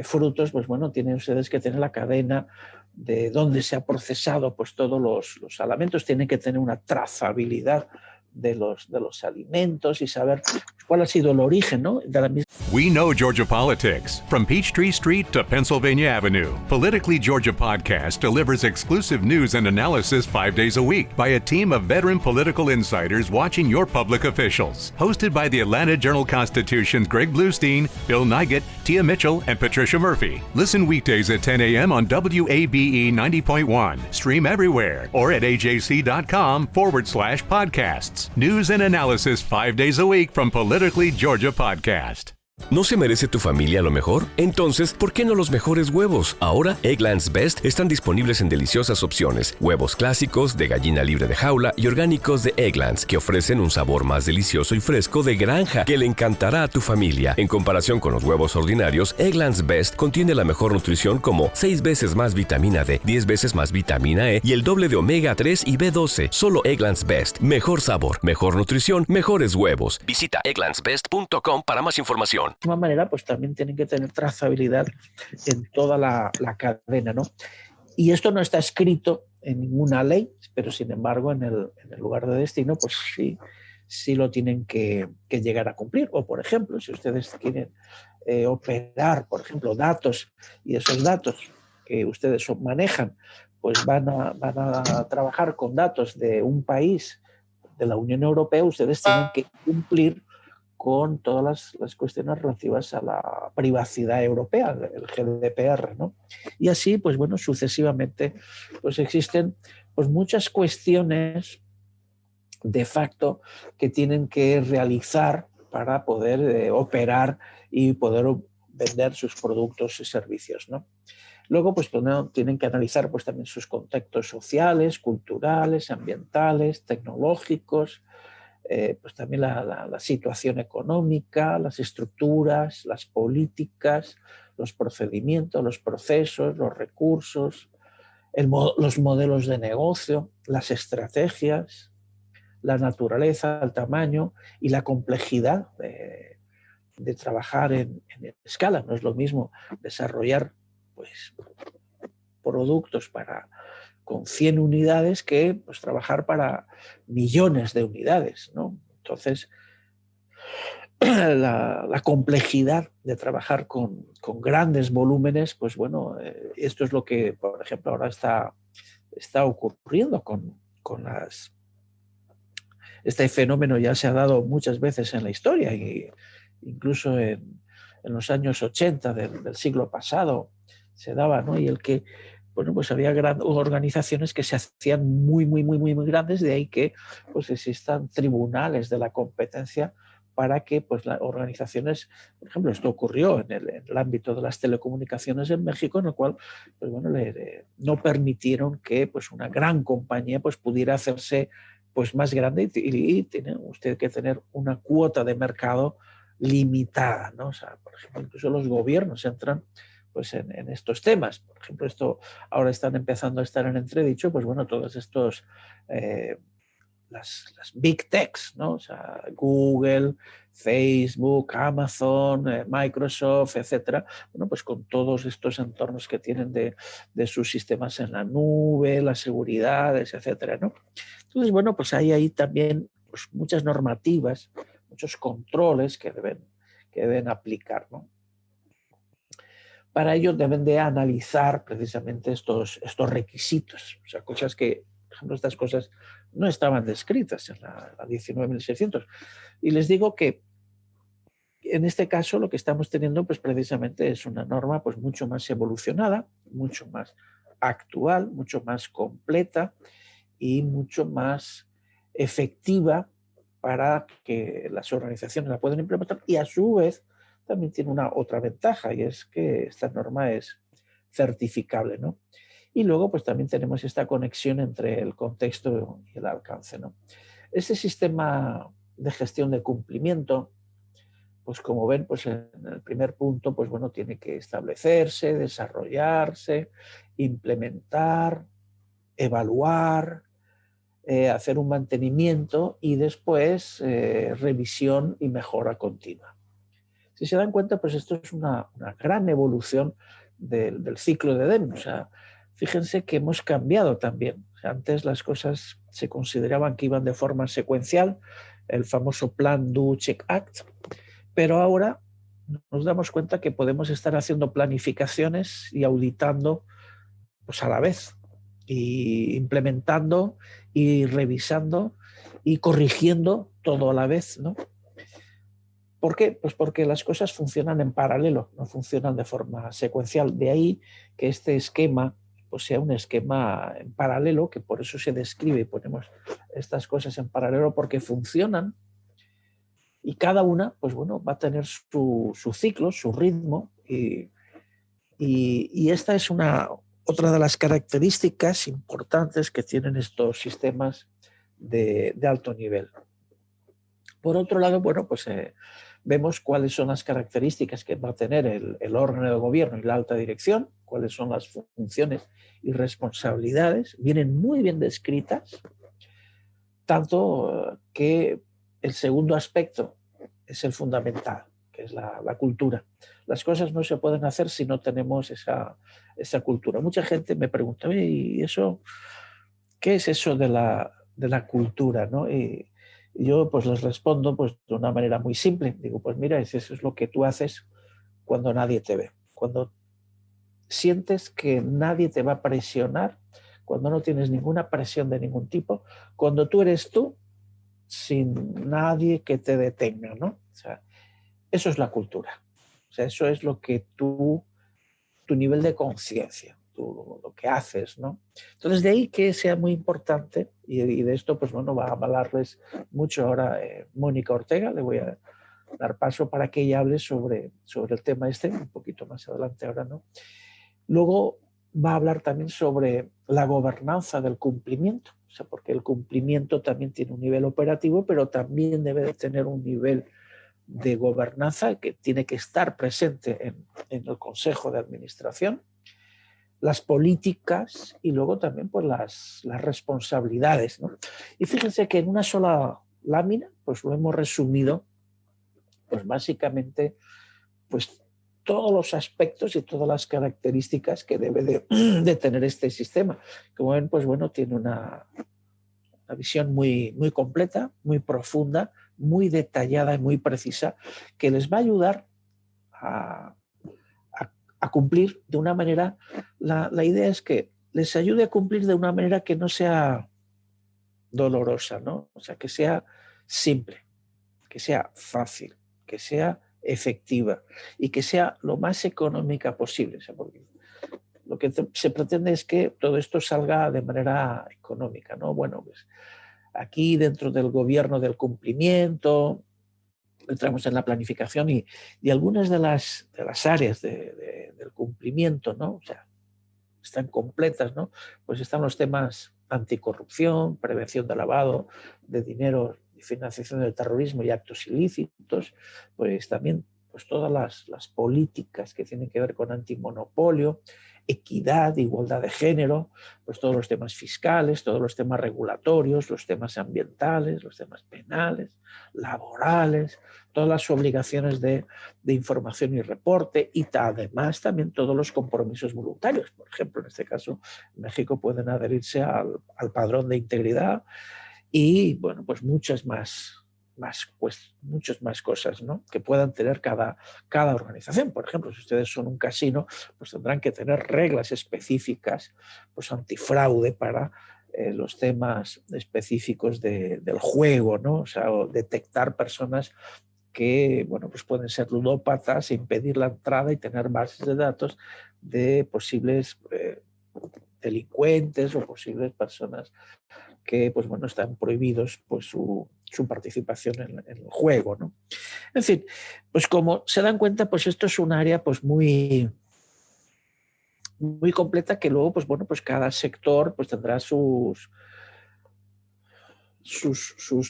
frutos, pues bueno, tienen ustedes que tener la cadena de dónde se ha procesado pues, todos los alimentos, tienen que tener una trazabilidad de los alimentos y saber cuál ha sido el origen, ¿no? De la misma. We know Georgia politics. From Peachtree Street to Pennsylvania Avenue, Politically Georgia Podcast delivers exclusive news and analysis 5 days a week by a team of veteran political insiders watching your public officials. Hosted by the Atlanta Journal-Constitution's Greg Bluestein, Bill Nygut, Tia Mitchell, and Patricia Murphy. Listen weekdays at 10 a.m. on WABE 90.1. Stream everywhere or at ajc.com/podcasts. News and analysis 5 days a week from Politically Georgia Podcast. ¿No se merece tu familia lo mejor? Entonces, ¿por qué no los mejores huevos? Ahora, Eggland's Best están disponibles en deliciosas opciones. Huevos clásicos, de gallina libre de jaula y orgánicos de Eggland's, que ofrecen un sabor más delicioso y fresco de granja que le encantará a tu familia. En comparación con los huevos ordinarios, Eggland's Best contiene la mejor nutrición como 6 veces más vitamina D, 10 veces más vitamina E y el doble de omega 3 y B12. Solo Eggland's Best. Mejor sabor, mejor nutrición, mejores huevos. Visita egglandsbest.com para más información. De la misma manera, pues también tienen que tener trazabilidad en toda la cadena, ¿no? Y esto no está escrito en ninguna ley, pero sin embargo en el lugar de destino, pues sí lo tienen que llegar a cumplir. O, por ejemplo, si ustedes quieren operar, por ejemplo, datos, y esos datos que ustedes manejan, pues van a trabajar con datos de un país de la Unión Europea, ustedes tienen que cumplir con todas las cuestiones relativas a la privacidad europea, el GDPR, ¿no? Y así, pues bueno, sucesivamente, pues existen pues muchas cuestiones de facto que tienen que realizar para poder operar y poder vender sus productos y servicios, ¿no? Luego, pues tienen que analizar pues también sus contextos sociales, culturales, ambientales, tecnológicos, pues también la situación económica, las estructuras, las políticas, los procedimientos, los procesos, los recursos, los modelos de negocio, las estrategias, la naturaleza, el tamaño y la complejidad de trabajar en escala. No es lo mismo desarrollar pues, productos con 100 unidades que pues, trabajar para millones de unidades, ¿no? Entonces, la complejidad de trabajar con grandes volúmenes, pues bueno, esto es lo que, por ejemplo, ahora está ocurriendo con este fenómeno ya se ha dado muchas veces en la historia, incluso en los años 80 del siglo pasado se daba, ¿no? Y el que bueno, pues había organizaciones que se hacían muy grandes, de ahí que pues existan tribunales de la competencia para que pues, las organizaciones, por ejemplo, esto ocurrió en el ámbito de las telecomunicaciones en México, en el cual pues, bueno, no permitieron que pues, una gran compañía pues, pudiera hacerse pues, más grande y tiene usted que tener una cuota de mercado limitada, ¿no? O sea, por ejemplo, incluso los gobiernos entran pues en estos temas. Por ejemplo, esto ahora están empezando a estar en entredicho, pues bueno, todos estos, las big techs, ¿no? O sea, Google, Facebook, Amazon, Microsoft, etcétera. Bueno, pues con todos estos entornos que tienen de sus sistemas en la nube, las seguridades, etcétera, ¿no? Entonces, bueno, pues hay ahí también pues, muchas normativas, muchos controles que deben aplicar, ¿no? Para ello deben de analizar precisamente estos requisitos, o sea, cosas que, por ejemplo, estas cosas no estaban descritas en la 19.600. Y les digo que en este caso lo que estamos teniendo pues precisamente es una norma pues mucho más evolucionada, mucho más actual, mucho más completa y mucho más efectiva para que las organizaciones la puedan implementar y a su vez también tiene otra ventaja y es que esta norma es certificable, ¿no? Y luego pues también tenemos esta conexión entre el contexto y el alcance, ¿no? Este sistema de gestión de cumplimiento, pues como ven, pues en el primer punto, pues bueno, tiene que establecerse, desarrollarse, implementar, evaluar, hacer un mantenimiento y después revisión y mejora continua. Si se dan cuenta, pues esto es una gran evolución del ciclo de DEM. O sea, fíjense que hemos cambiado también. Antes las cosas se consideraban que iban de forma secuencial, el famoso plan Do, Check, Act, pero ahora nos damos cuenta que podemos estar haciendo planificaciones y auditando pues a la vez, y implementando y revisando y corrigiendo todo a la vez, ¿no? ¿Por qué? Pues porque las cosas funcionan en paralelo, no funcionan de forma secuencial. De ahí que este esquema pues sea un esquema en paralelo, que por eso se describe y ponemos estas cosas en paralelo, porque funcionan y cada una pues bueno, va a tener su ciclo, su ritmo, y esta es otra de las características importantes que tienen estos sistemas de alto nivel. Por otro lado, bueno, pues vemos cuáles son las características que va a tener el órgano de gobierno y la alta dirección, cuáles son las funciones y responsabilidades, vienen muy bien descritas, tanto que el segundo aspecto es el fundamental, que es la cultura. Las cosas no se pueden hacer si no tenemos esa cultura. Mucha gente me pregunta, ¿y eso qué es eso de la cultura, ¿no? Y yo pues les respondo pues de una manera muy simple. Digo, pues mira, eso es lo que tú haces cuando nadie te ve. Cuando sientes que nadie te va a presionar, cuando no tienes ninguna presión de ningún tipo, cuando tú eres tú, sin nadie que te detenga, ¿no? O sea, eso es la cultura. O sea, eso es lo que tu nivel de conciencia, lo que haces, ¿no? Entonces, de ahí que sea muy importante, y de esto, pues bueno, va a avalarles mucho ahora Mónica Ortega. Le voy a dar paso para que ella hable sobre el tema un poquito más adelante ahora, ¿no? Luego va a hablar también sobre la gobernanza del cumplimiento, o sea, porque el cumplimiento también tiene un nivel operativo, pero también debe de tener un nivel de gobernanza que tiene que estar presente en el Consejo de Administración, las políticas y luego también pues las responsabilidades, ¿no? Y fíjense que en una sola lámina pues lo hemos resumido pues básicamente pues todos los aspectos y todas las características que debe de tener este sistema. Como ven, pues bueno, tiene una visión muy, muy completa, muy profunda, muy detallada y muy precisa, que les va a ayudar a cumplir de una manera, la idea es que les ayude a cumplir de una manera que no sea dolorosa, ¿no? O sea, que sea simple, que sea fácil, que sea efectiva y que sea lo más económica posible. O sea, porque lo que se pretende es que todo esto salga de manera económica, ¿no? Bueno, pues aquí dentro del gobierno del cumplimiento, entramos en la planificación y algunas de las áreas del cumplimiento, ¿no? O sea, están completas, ¿no? Pues están los temas anticorrupción, prevención de lavado de dinero y financiación del terrorismo y actos ilícitos, pues también pues todas las políticas que tienen que ver con antimonopolio, equidad, igualdad de género, pues todos los temas fiscales, todos los temas regulatorios, los temas ambientales, los temas penales, laborales, todas las obligaciones de información y reporte, y además también todos los compromisos voluntarios. Por ejemplo, en este caso, en México pueden adherirse al padrón de integridad y, bueno, pues muchas más cosas, ¿no?, que puedan tener cada organización. Por ejemplo, si ustedes son un casino, pues tendrán que tener reglas específicas pues antifraude para los temas específicos del juego, ¿no? O sea, detectar personas que, bueno, pues pueden ser ludópatas, impedir la entrada y tener bases de datos de posibles delincuentes o posibles personas que, pues bueno, están prohibidos pues su participación en el juego, ¿no? En fin, pues como se dan cuenta, pues esto es un área pues muy, muy completa, que luego, pues bueno, pues cada sector pues tendrá sus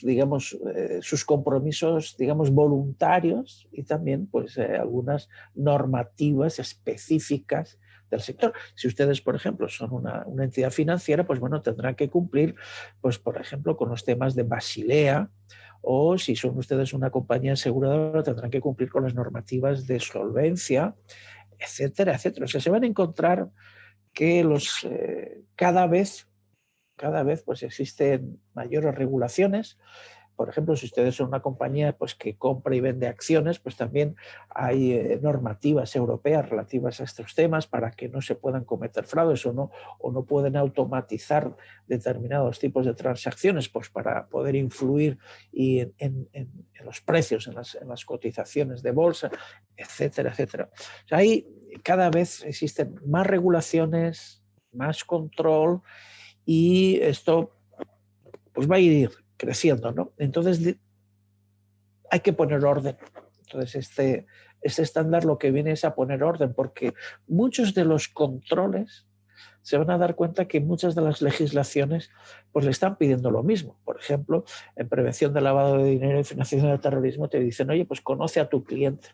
digamos, sus compromisos, digamos, voluntarios, y también pues algunas normativas específicas del sector. Si ustedes, por ejemplo, son una entidad financiera, pues bueno, tendrán que cumplir, pues por ejemplo, con los temas de Basilea, o si son ustedes una compañía aseguradora, tendrán que cumplir con las normativas de solvencia, etcétera, etcétera. O sea, se van a encontrar que cada vez pues existen mayores regulaciones. Por ejemplo, si ustedes son una compañía pues, que compra y vende acciones, pues también hay normativas europeas relativas a estos temas para que no se puedan cometer fraudes o no pueden automatizar determinados tipos de transacciones pues, para poder influir en los precios, en las cotizaciones de bolsa, etcétera, etcétera. O sea, ahí cada vez existen más regulaciones, más control y esto pues, va a ir creciendo, ¿no? Entonces hay que poner orden. Entonces este estándar lo que viene es a poner orden, porque muchos de los controles se van a dar cuenta que muchas de las legislaciones pues le están pidiendo lo mismo. Por ejemplo, en prevención de lavado de dinero y financiación del terrorismo te dicen, oye, pues conoce a tu cliente.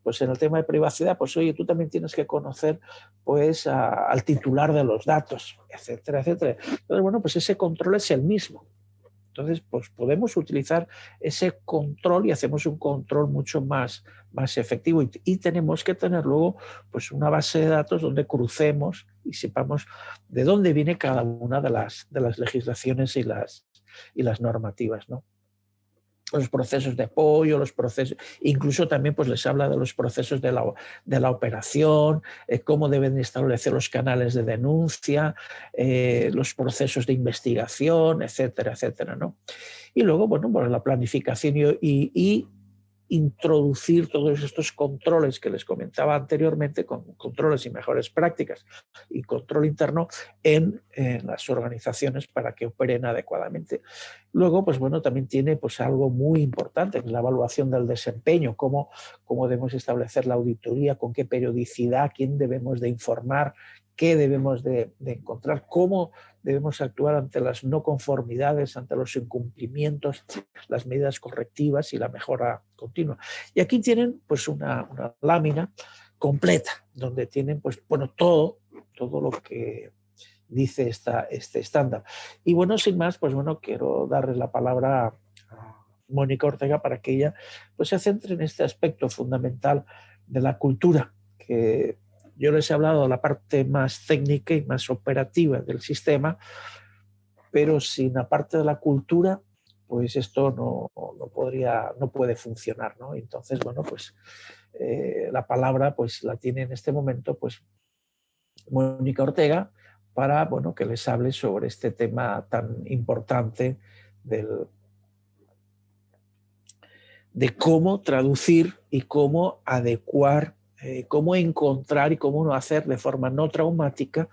Pues en el tema de privacidad, pues oye, tú también tienes que conocer pues al titular de los datos, etcétera, etcétera. Entonces, bueno, pues ese control es el mismo. Entonces, pues podemos utilizar ese control y hacemos un control mucho más efectivo y tenemos que tener luego pues una base de datos donde crucemos y sepamos de dónde viene cada una de las legislaciones y las normativas, ¿no? Los procesos de apoyo, los procesos, incluso también pues les habla de los procesos de la operación, cómo deben establecer los canales de denuncia, los procesos de investigación, etcétera, etcétera, ¿no? Y luego, bueno, pues la planificación y introducir todos estos controles que les comentaba anteriormente, con controles y mejores prácticas y control interno en las organizaciones para que operen adecuadamente. Luego, pues bueno, también tiene pues algo muy importante, que es la evaluación del desempeño, cómo debemos establecer la auditoría, con qué periodicidad, quién debemos de informar, qué debemos de encontrar, cómo debemos actuar ante las no conformidades, ante los incumplimientos, las medidas correctivas y la mejora continua. Y aquí tienen pues una lámina completa donde tienen pues bueno todo lo que dice este estándar. Y bueno, sin más, pues bueno, quiero darles la palabra a Mónica Ortega para que ella pues se centre en este aspecto fundamental de la cultura, que yo les he hablado de la parte más técnica y más operativa del sistema, pero sin la parte de la cultura, pues esto no puede funcionar, ¿no? Entonces, bueno, pues la palabra pues la tiene en este momento pues Mónica Ortega para, bueno, que les hable sobre este tema tan importante de cómo traducir y cómo adecuar, cómo encontrar y cómo no hacer de forma no traumática,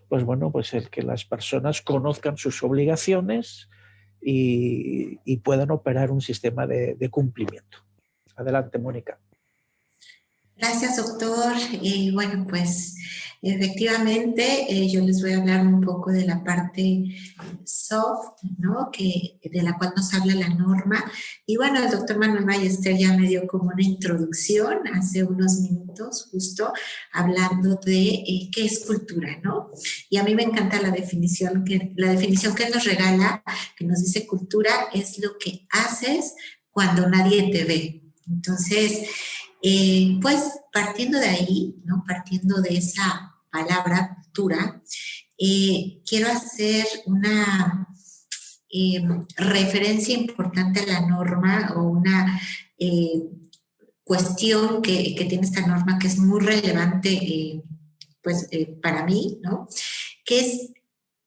pues bueno, pues el que las personas conozcan sus obligaciones y puedan operar un sistema de cumplimiento. Adelante, Mónica. Gracias, doctor. Bueno, pues efectivamente yo les voy a hablar un poco de la parte soft, ¿no? De la cual nos habla la norma. Y bueno, el doctor Manuel Ballester ya me dio como una introducción hace unos minutos, justo hablando de qué es cultura, ¿no? Y a mí me encanta la definición que él nos regala, que nos dice cultura es lo que haces cuando nadie te ve. Entonces, pues partiendo de ahí, ¿no? Partiendo de esa palabra cultura, quiero hacer una referencia importante a la norma o una cuestión que tiene esta norma que es muy relevante para mí, ¿no? Que es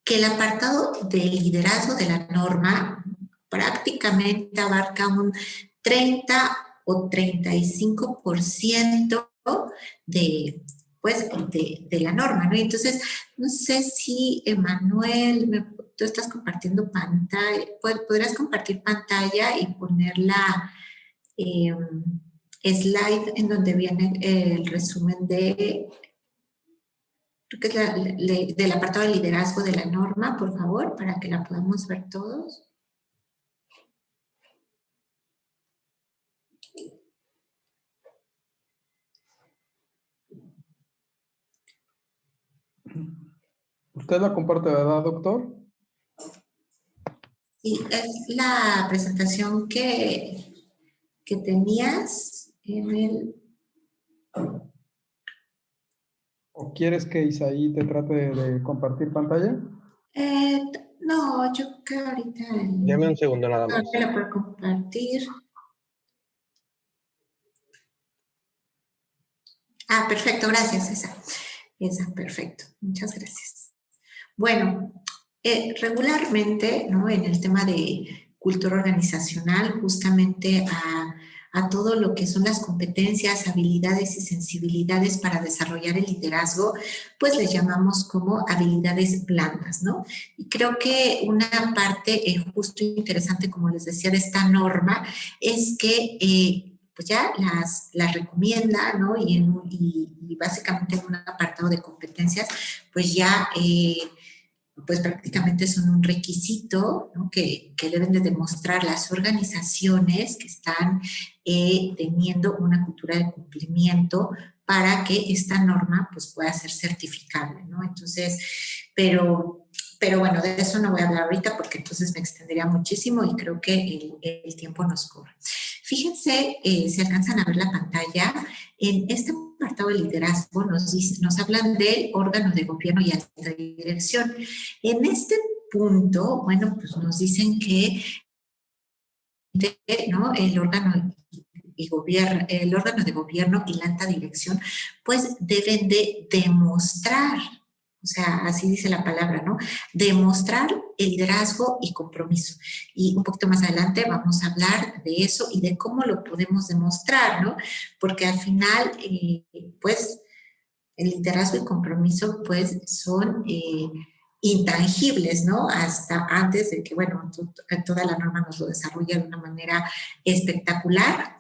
que el apartado del liderazgo de la norma prácticamente abarca un 30 o 35% de la norma, ¿no? Entonces, no sé si, Emanuel, tú estás compartiendo pantalla, ¿podrías compartir pantalla y poner la slide en donde viene el resumen creo que es del apartado de liderazgo de la norma, por favor, para que la podamos ver todos? ¿Usted la comparte, verdad, doctor? Sí, es la presentación que tenías en el... ¿O quieres que Isaí te trate de compartir pantalla? No, yo creo que ahorita... Dame un segundo nada más. La puedo compartir. Ah, perfecto, gracias, esa, perfecto, muchas gracias. Bueno, regularmente, ¿no? En el tema de cultura organizacional, justamente a todo lo que son las competencias, habilidades y sensibilidades para desarrollar el liderazgo, pues les llamamos como habilidades blandas, ¿no? Y creo que una parte justo interesante, como les decía, de esta norma es que pues ya las recomienda, ¿no? Y básicamente en un apartado de competencias, pues ya pues prácticamente son un requisito, ¿no? que deben de demostrar las organizaciones que están teniendo una cultura de cumplimiento para que esta norma pues pueda ser certificable, ¿no? Entonces, pero bueno, de eso no voy a hablar ahorita porque entonces me extendería muchísimo y creo que el tiempo nos corre. Fíjense, si alcanzan a ver la pantalla, en este apartado de liderazgo nos hablan del órgano de gobierno y alta dirección. En este punto, bueno, pues nos dicen que ¿no? el órgano de gobierno y la alta dirección, pues deben de demostrar, o sea, así dice la palabra, ¿no? Demostrar el liderazgo y compromiso. Y un poquito más adelante vamos a hablar de eso y de cómo lo podemos demostrar, ¿no? Porque al final, pues, el liderazgo y compromiso, pues, son intangibles, ¿no? Hasta antes de que, bueno, toda la norma nos lo desarrolla de una manera espectacular.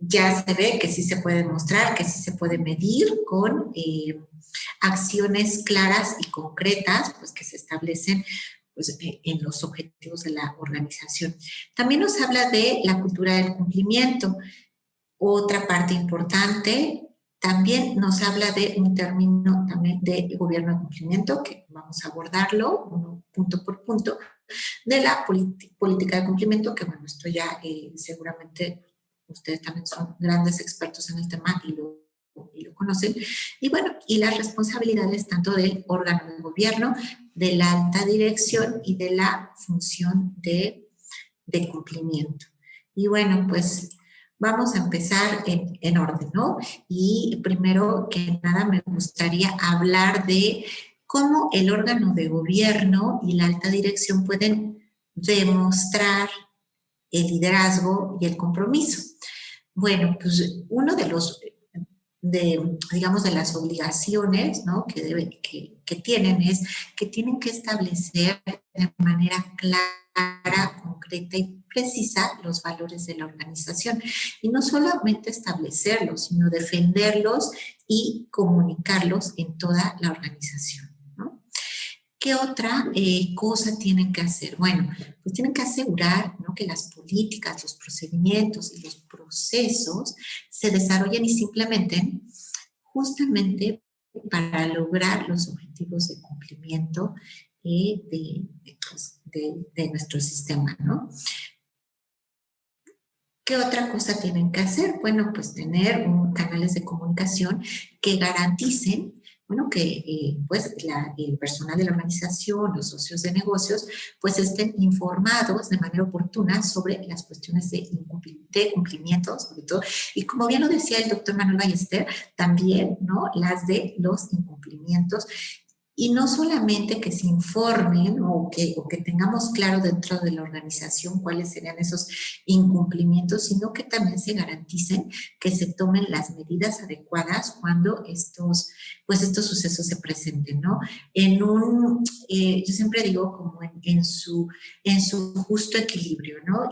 Ya se ve que sí se puede demostrar, que sí se puede medir con acciones claras y concretas, pues que se establecen pues, en los objetivos de la organización. También nos habla de la cultura del cumplimiento. Otra parte importante, también nos habla de un término también de gobierno de cumplimiento, que vamos a abordarlo punto por punto, de la política de cumplimiento, que bueno, esto ya seguramente ustedes también son grandes expertos en el tema y lo conocen. Y bueno, y las responsabilidades tanto del órgano de gobierno, de la alta dirección y de la función de cumplimiento. Y bueno, pues vamos a empezar en orden, ¿no? Y primero que nada me gustaría hablar de cómo el órgano de gobierno y la alta dirección pueden demostrar el liderazgo y el compromiso. Bueno, pues uno de los, digamos, de las obligaciones, ¿no? que tienen es que tienen que establecer de manera clara, concreta y precisa los valores de la organización. Y no solamente establecerlos, sino defenderlos y comunicarlos en toda la organización, ¿no? ¿Qué otra cosa tienen que hacer? Bueno, pues tienen que asegurar, ¿no? que las políticas, los procedimientos y los procesos se desarrollen y se implementen justamente para lograr los objetivos de cumplimiento de nuestro sistema, ¿no? ¿Qué otra cosa tienen que hacer? Bueno, pues tener canales de comunicación que garanticen, bueno, que pues el personal de la organización, los socios de negocios, pues estén informados de manera oportuna sobre las cuestiones de cumplimiento, sobre todo. Y como bien lo decía el doctor Manuel Ballester, también, ¿no? Las de los incumplimientos. Y no solamente que se informen o que tengamos claro dentro de la organización cuáles serían esos incumplimientos, sino que también se garanticen que se tomen las medidas adecuadas cuando estos sucesos se presenten, ¿no? Yo siempre digo como en su justo equilibrio, ¿no?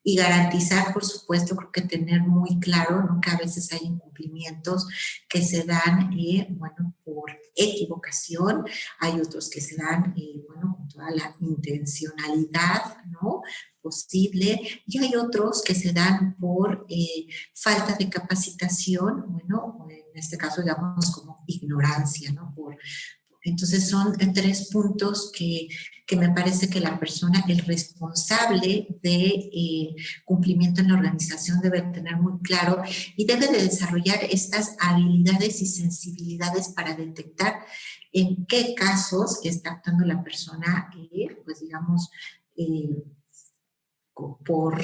Y garantizar, por supuesto, creo que tener muy claro, ¿no? que a veces hay incumplimientos que se dan, bueno, por equivocación, hay otros que se dan, bueno, con toda la intencionalidad, ¿no? posible, y hay otros que se dan por falta de capacitación, bueno, en este caso digamos como ignorancia, ¿no? Por Entonces son 3 puntos que me parece que la persona, el responsable de cumplimiento en la organización debe tener muy claro y debe de desarrollar estas habilidades y sensibilidades para detectar en qué casos está actuando la persona, pues digamos, por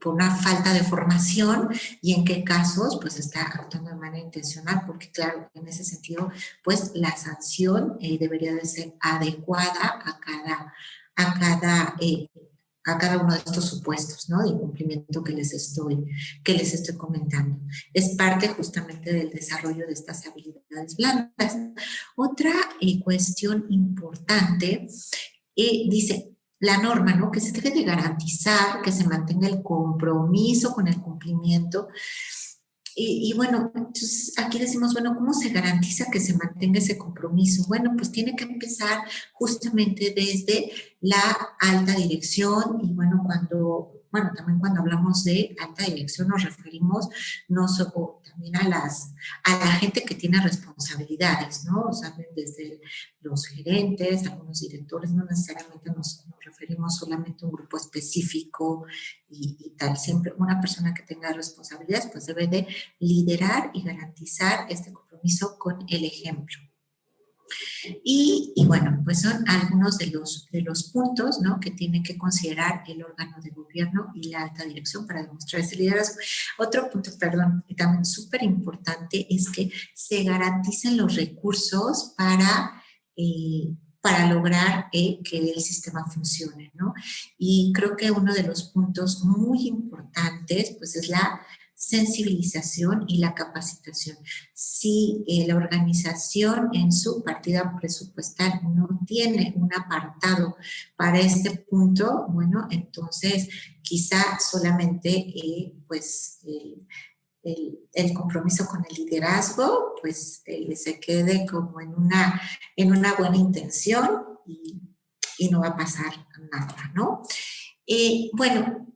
una falta de formación y en qué casos pues está actuando de manera intencional, porque claro, en ese sentido pues la sanción debería de ser adecuada a cada uno de estos supuestos, ¿no? De incumplimiento que les estoy comentando. Es parte justamente del desarrollo de estas habilidades blandas. Otra cuestión importante dice, la norma, ¿no? Que se debe de garantizar que se mantenga el compromiso con el cumplimiento. Y bueno, entonces aquí decimos, bueno, ¿cómo se garantiza que se mantenga ese compromiso? Bueno, pues tiene que empezar justamente desde la alta dirección y bueno, también cuando hablamos de alta dirección nos referimos no solo también a la gente que tiene responsabilidades, ¿no? O sea, desde los gerentes, algunos directores, no necesariamente nos referimos solamente a un grupo específico y tal. Siempre una persona que tenga responsabilidades pues debe de liderar y garantizar este compromiso con el ejemplo. Y bueno, pues son algunos de los puntos, ¿no? Que tiene que considerar el órgano de gobierno y la alta dirección para demostrar ese liderazgo. Otro punto, perdón, también súper importante es que se garanticen los recursos para lograr que el sistema funcione, ¿no? Y creo que uno de los puntos muy importantes, pues es la sensibilización y la capacitación. Si la organización en su partida presupuestal no tiene un apartado para este punto, bueno, entonces quizá solamente el compromiso con el liderazgo pues se quede como en una buena intención y no va a pasar nada, ¿no? Bueno,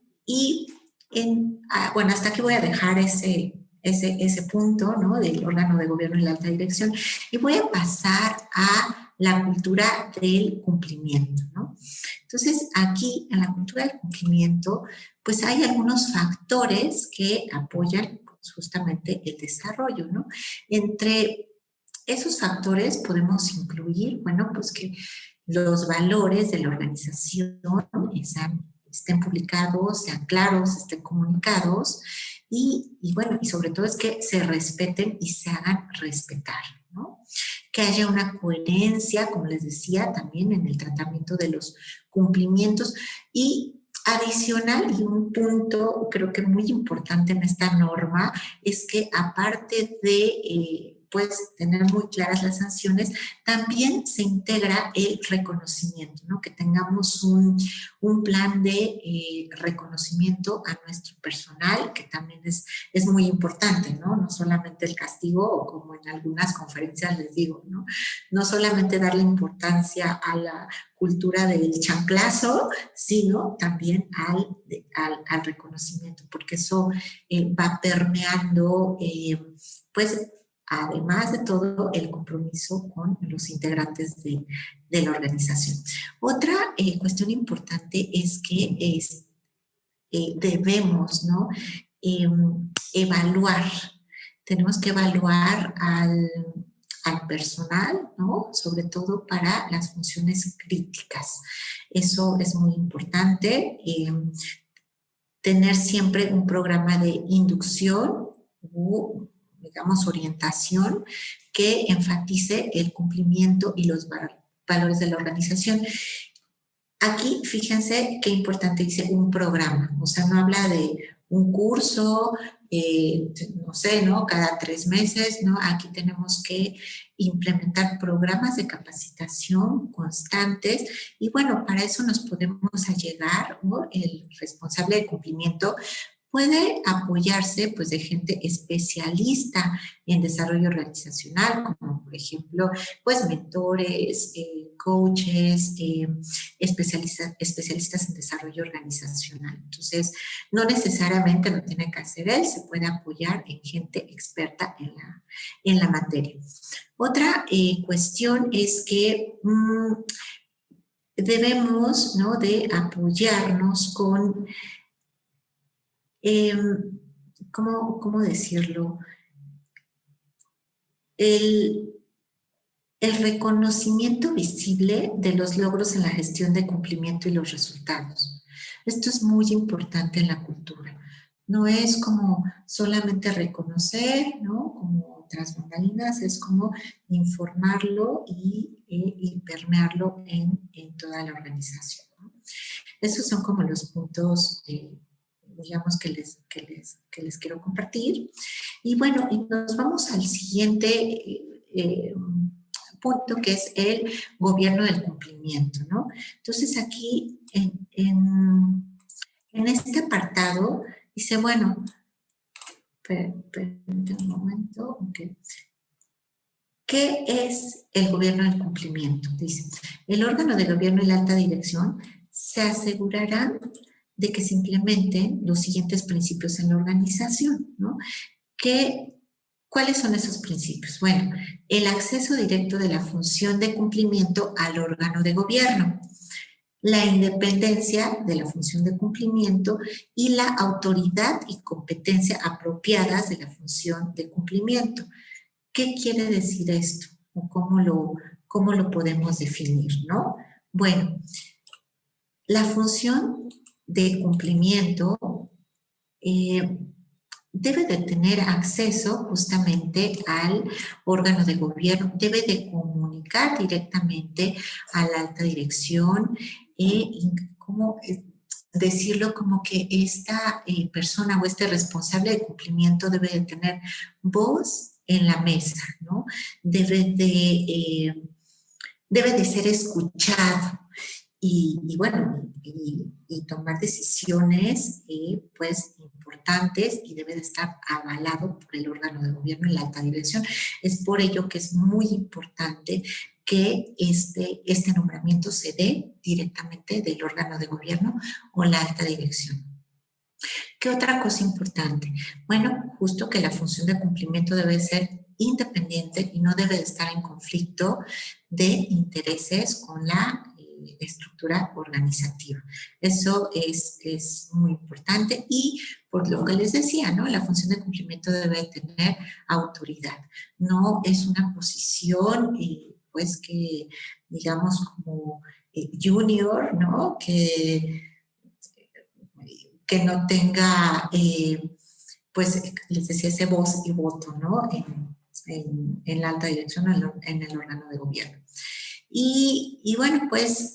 hasta aquí voy a dejar ese punto, ¿no? Del órgano de gobierno y la alta dirección y voy a pasar a la cultura del cumplimiento, ¿no? Entonces, aquí en la cultura del cumplimiento, pues hay algunos factores que apoyan pues, justamente el desarrollo, ¿no? Entre esos factores podemos incluir, bueno, pues que los valores de la organización estén publicados, sean claros, estén comunicados y bueno, y sobre todo es que se respeten y se hagan respetar, ¿no? Que haya una coherencia, como les decía, también en el tratamiento de los cumplimientos y adicional y un punto creo que muy importante en esta norma es que aparte de pues tener muy claras las sanciones, también se integra el reconocimiento, ¿no? Que tengamos un plan de reconocimiento a nuestro personal, que también es muy importante, ¿no? No solamente el castigo, o como en algunas conferencias les digo, ¿no? No solamente darle importancia a la cultura del chanclazo, sino también al reconocimiento, porque eso va permeando, pues, además de todo, el compromiso con los integrantes de la organización. Otra cuestión importante es que debemos, ¿no? Evaluar. Tenemos que evaluar al personal, ¿no? Sobre todo para las funciones críticas. Eso es muy importante. Tener siempre un programa de inducción o digamos, orientación que enfatice el cumplimiento y los valores de la organización. Aquí, fíjense qué importante dice un programa, o sea, no habla de un curso, no sé, ¿no? Cada 3 meses, ¿no? Aquí tenemos que implementar programas de capacitación constantes y bueno, para eso nos podemos allegar, ¿no? El responsable de cumplimiento puede apoyarse pues de gente especialista en desarrollo organizacional, como por ejemplo pues mentores, coaches, especialistas en desarrollo organizacional. Entonces, no necesariamente lo tiene que hacer él, se puede apoyar en gente experta en la materia. Otra cuestión es que debemos, ¿no?, de apoyarnos con, ¿cómo decirlo? El reconocimiento visible de los logros en la gestión de cumplimiento y los resultados. Esto es muy importante en la cultura. No es como solamente reconocer, ¿no?, como tras bambalinas, es como informarlo y permearlo en toda la organización, ¿no? Esos son como los puntos, digamos, que les quiero compartir. Y bueno, y nos vamos al siguiente punto, que es el gobierno del cumplimiento, ¿no? Entonces aquí en este apartado dice, bueno, permítanme un momento, okay. ¿Qué es el gobierno del cumplimiento? Dice, el órgano de gobierno y la alta dirección se asegurarán de que se implementen los siguientes principios en la organización, ¿no? ¿Cuáles son esos principios? Bueno, el acceso directo de la función de cumplimiento al órgano de gobierno, la independencia de la función de cumplimiento y la autoridad y competencia apropiadas de la función de cumplimiento. ¿Qué quiere decir esto? ¿O cómo lo podemos definir, no? Bueno, la función de cumplimiento debe de tener acceso justamente al órgano de gobierno, debe de comunicar directamente a la alta dirección, ¿cómo decirlo? Como que esta persona o este responsable de cumplimiento debe de tener voz en la mesa, ¿no? Debe de ser escuchado y bueno, y tomar decisiones pues importantes, y debe de estar avalado por el órgano de gobierno y la alta dirección. Es por ello que es muy importante que este nombramiento se dé directamente del órgano de gobierno o la alta dirección. ¿Qué otra cosa importante? Bueno, justo que la función de cumplimiento debe ser independiente y no debe de estar en conflicto de intereses con la estructura organizativa. Eso es muy importante, y por lo que les decía, ¿no?, la función de cumplimiento debe tener autoridad. No es una posición pues que digamos como junior, ¿no?, que no tenga pues les decía, ese voz y voto, ¿no?, en la alta dirección, en el órgano de gobierno. Y bueno, pues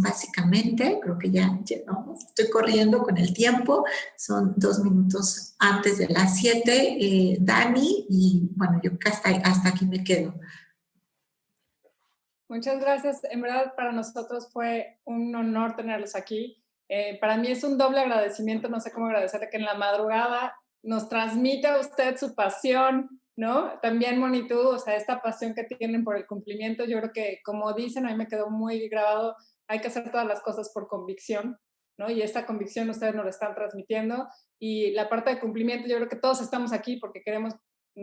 básicamente creo que ya llegamos. Estoy corriendo con el tiempo, son 2 minutos antes de las 7, Dani, y bueno, yo hasta aquí me quedo. Muchas gracias. En verdad, para nosotros fue un honor tenerlos aquí. Para mí es un doble agradecimiento, no sé cómo agradecerle que en la madrugada nos transmita usted su pasión, ¿no? También, Moni, tú, o sea, esta pasión que tienen por el cumplimiento, yo creo que, como dicen, a mí me quedó muy grabado, hay que hacer todas las cosas por convicción, ¿no? Y esta convicción ustedes nos la están transmitiendo, y la parte de cumplimiento, yo creo que todos estamos aquí porque queremos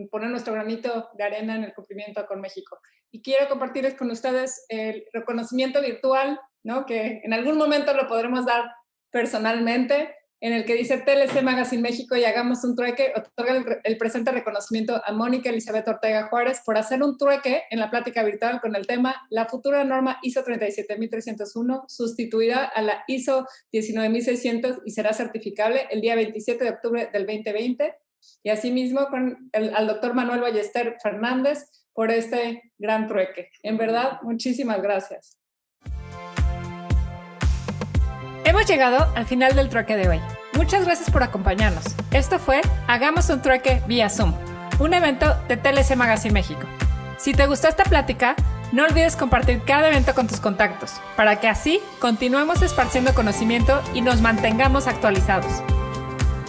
poner nuestro granito de arena en el cumplimiento con México. Y quiero compartirles con ustedes el reconocimiento virtual, ¿no?, que en algún momento lo podremos dar personalmente, en el que dice TLC Magazine México y Hagamos un Trueque, otorga el presente reconocimiento a Mónica Elizabeth Ortega Juárez por hacer un trueque en la plática virtual con el tema la futura norma ISO 37301 sustituirá a la ISO 19600 y será certificable el día 27 de octubre del 2020. Y asimismo al doctor Manuel Ballester Fernández por este gran trueque. En verdad, muchísimas gracias. Hemos llegado al final del trueque de hoy. Muchas gracias por acompañarnos. Esto fue Hagamos un Trueque vía Zoom, un evento de TLC Magazine México. Si te gustó esta plática, no olvides compartir cada evento con tus contactos, para que así continuemos esparciendo conocimiento y nos mantengamos actualizados.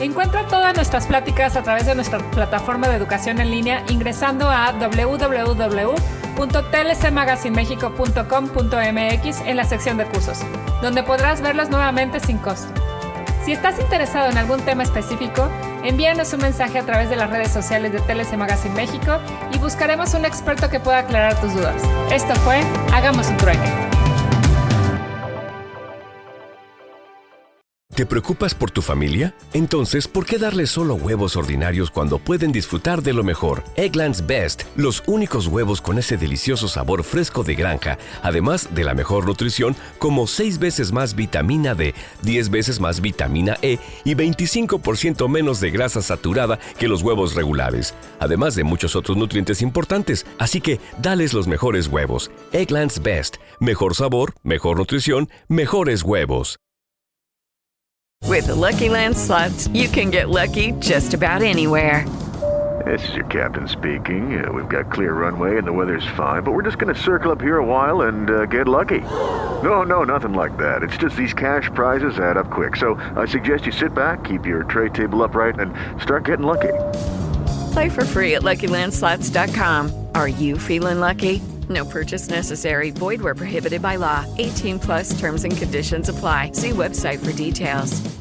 Encuentra todas nuestras pláticas a través de nuestra plataforma de educación en línea ingresando a www.tlcmagazinemexico.com.mx en la sección de cursos, donde podrás verlos nuevamente sin costo. Si estás interesado en algún tema específico, envíanos un mensaje a través de las redes sociales de TLC Magazine México y buscaremos un experto que pueda aclarar tus dudas. Esto fue Hagamos un Trueque. ¿Te preocupas por tu familia? Entonces, ¿por qué darles solo huevos ordinarios cuando pueden disfrutar de lo mejor? Eggland's Best, los únicos huevos con ese delicioso sabor fresco de granja, además de la mejor nutrición, como 6 veces más vitamina D, 10 veces más vitamina E y 25% menos de grasa saturada que los huevos regulares, además de muchos otros nutrientes importantes. Así que, dales los mejores huevos. Eggland's Best, mejor sabor, mejor nutrición, mejores huevos. With the Lucky Land Slots, you can get lucky just about anywhere. This is your captain speaking. We've got clear runway and the weather's fine, but we're just going to circle up here a while and get lucky. No, nothing like that. It's just these cash prizes add up quick. So I suggest you sit back, keep your tray table upright, and start getting lucky. Play for free at LuckyLandSlots.com. Are you feeling lucky? No purchase necessary. Void where prohibited by law. 18+ terms and conditions apply. See website for details.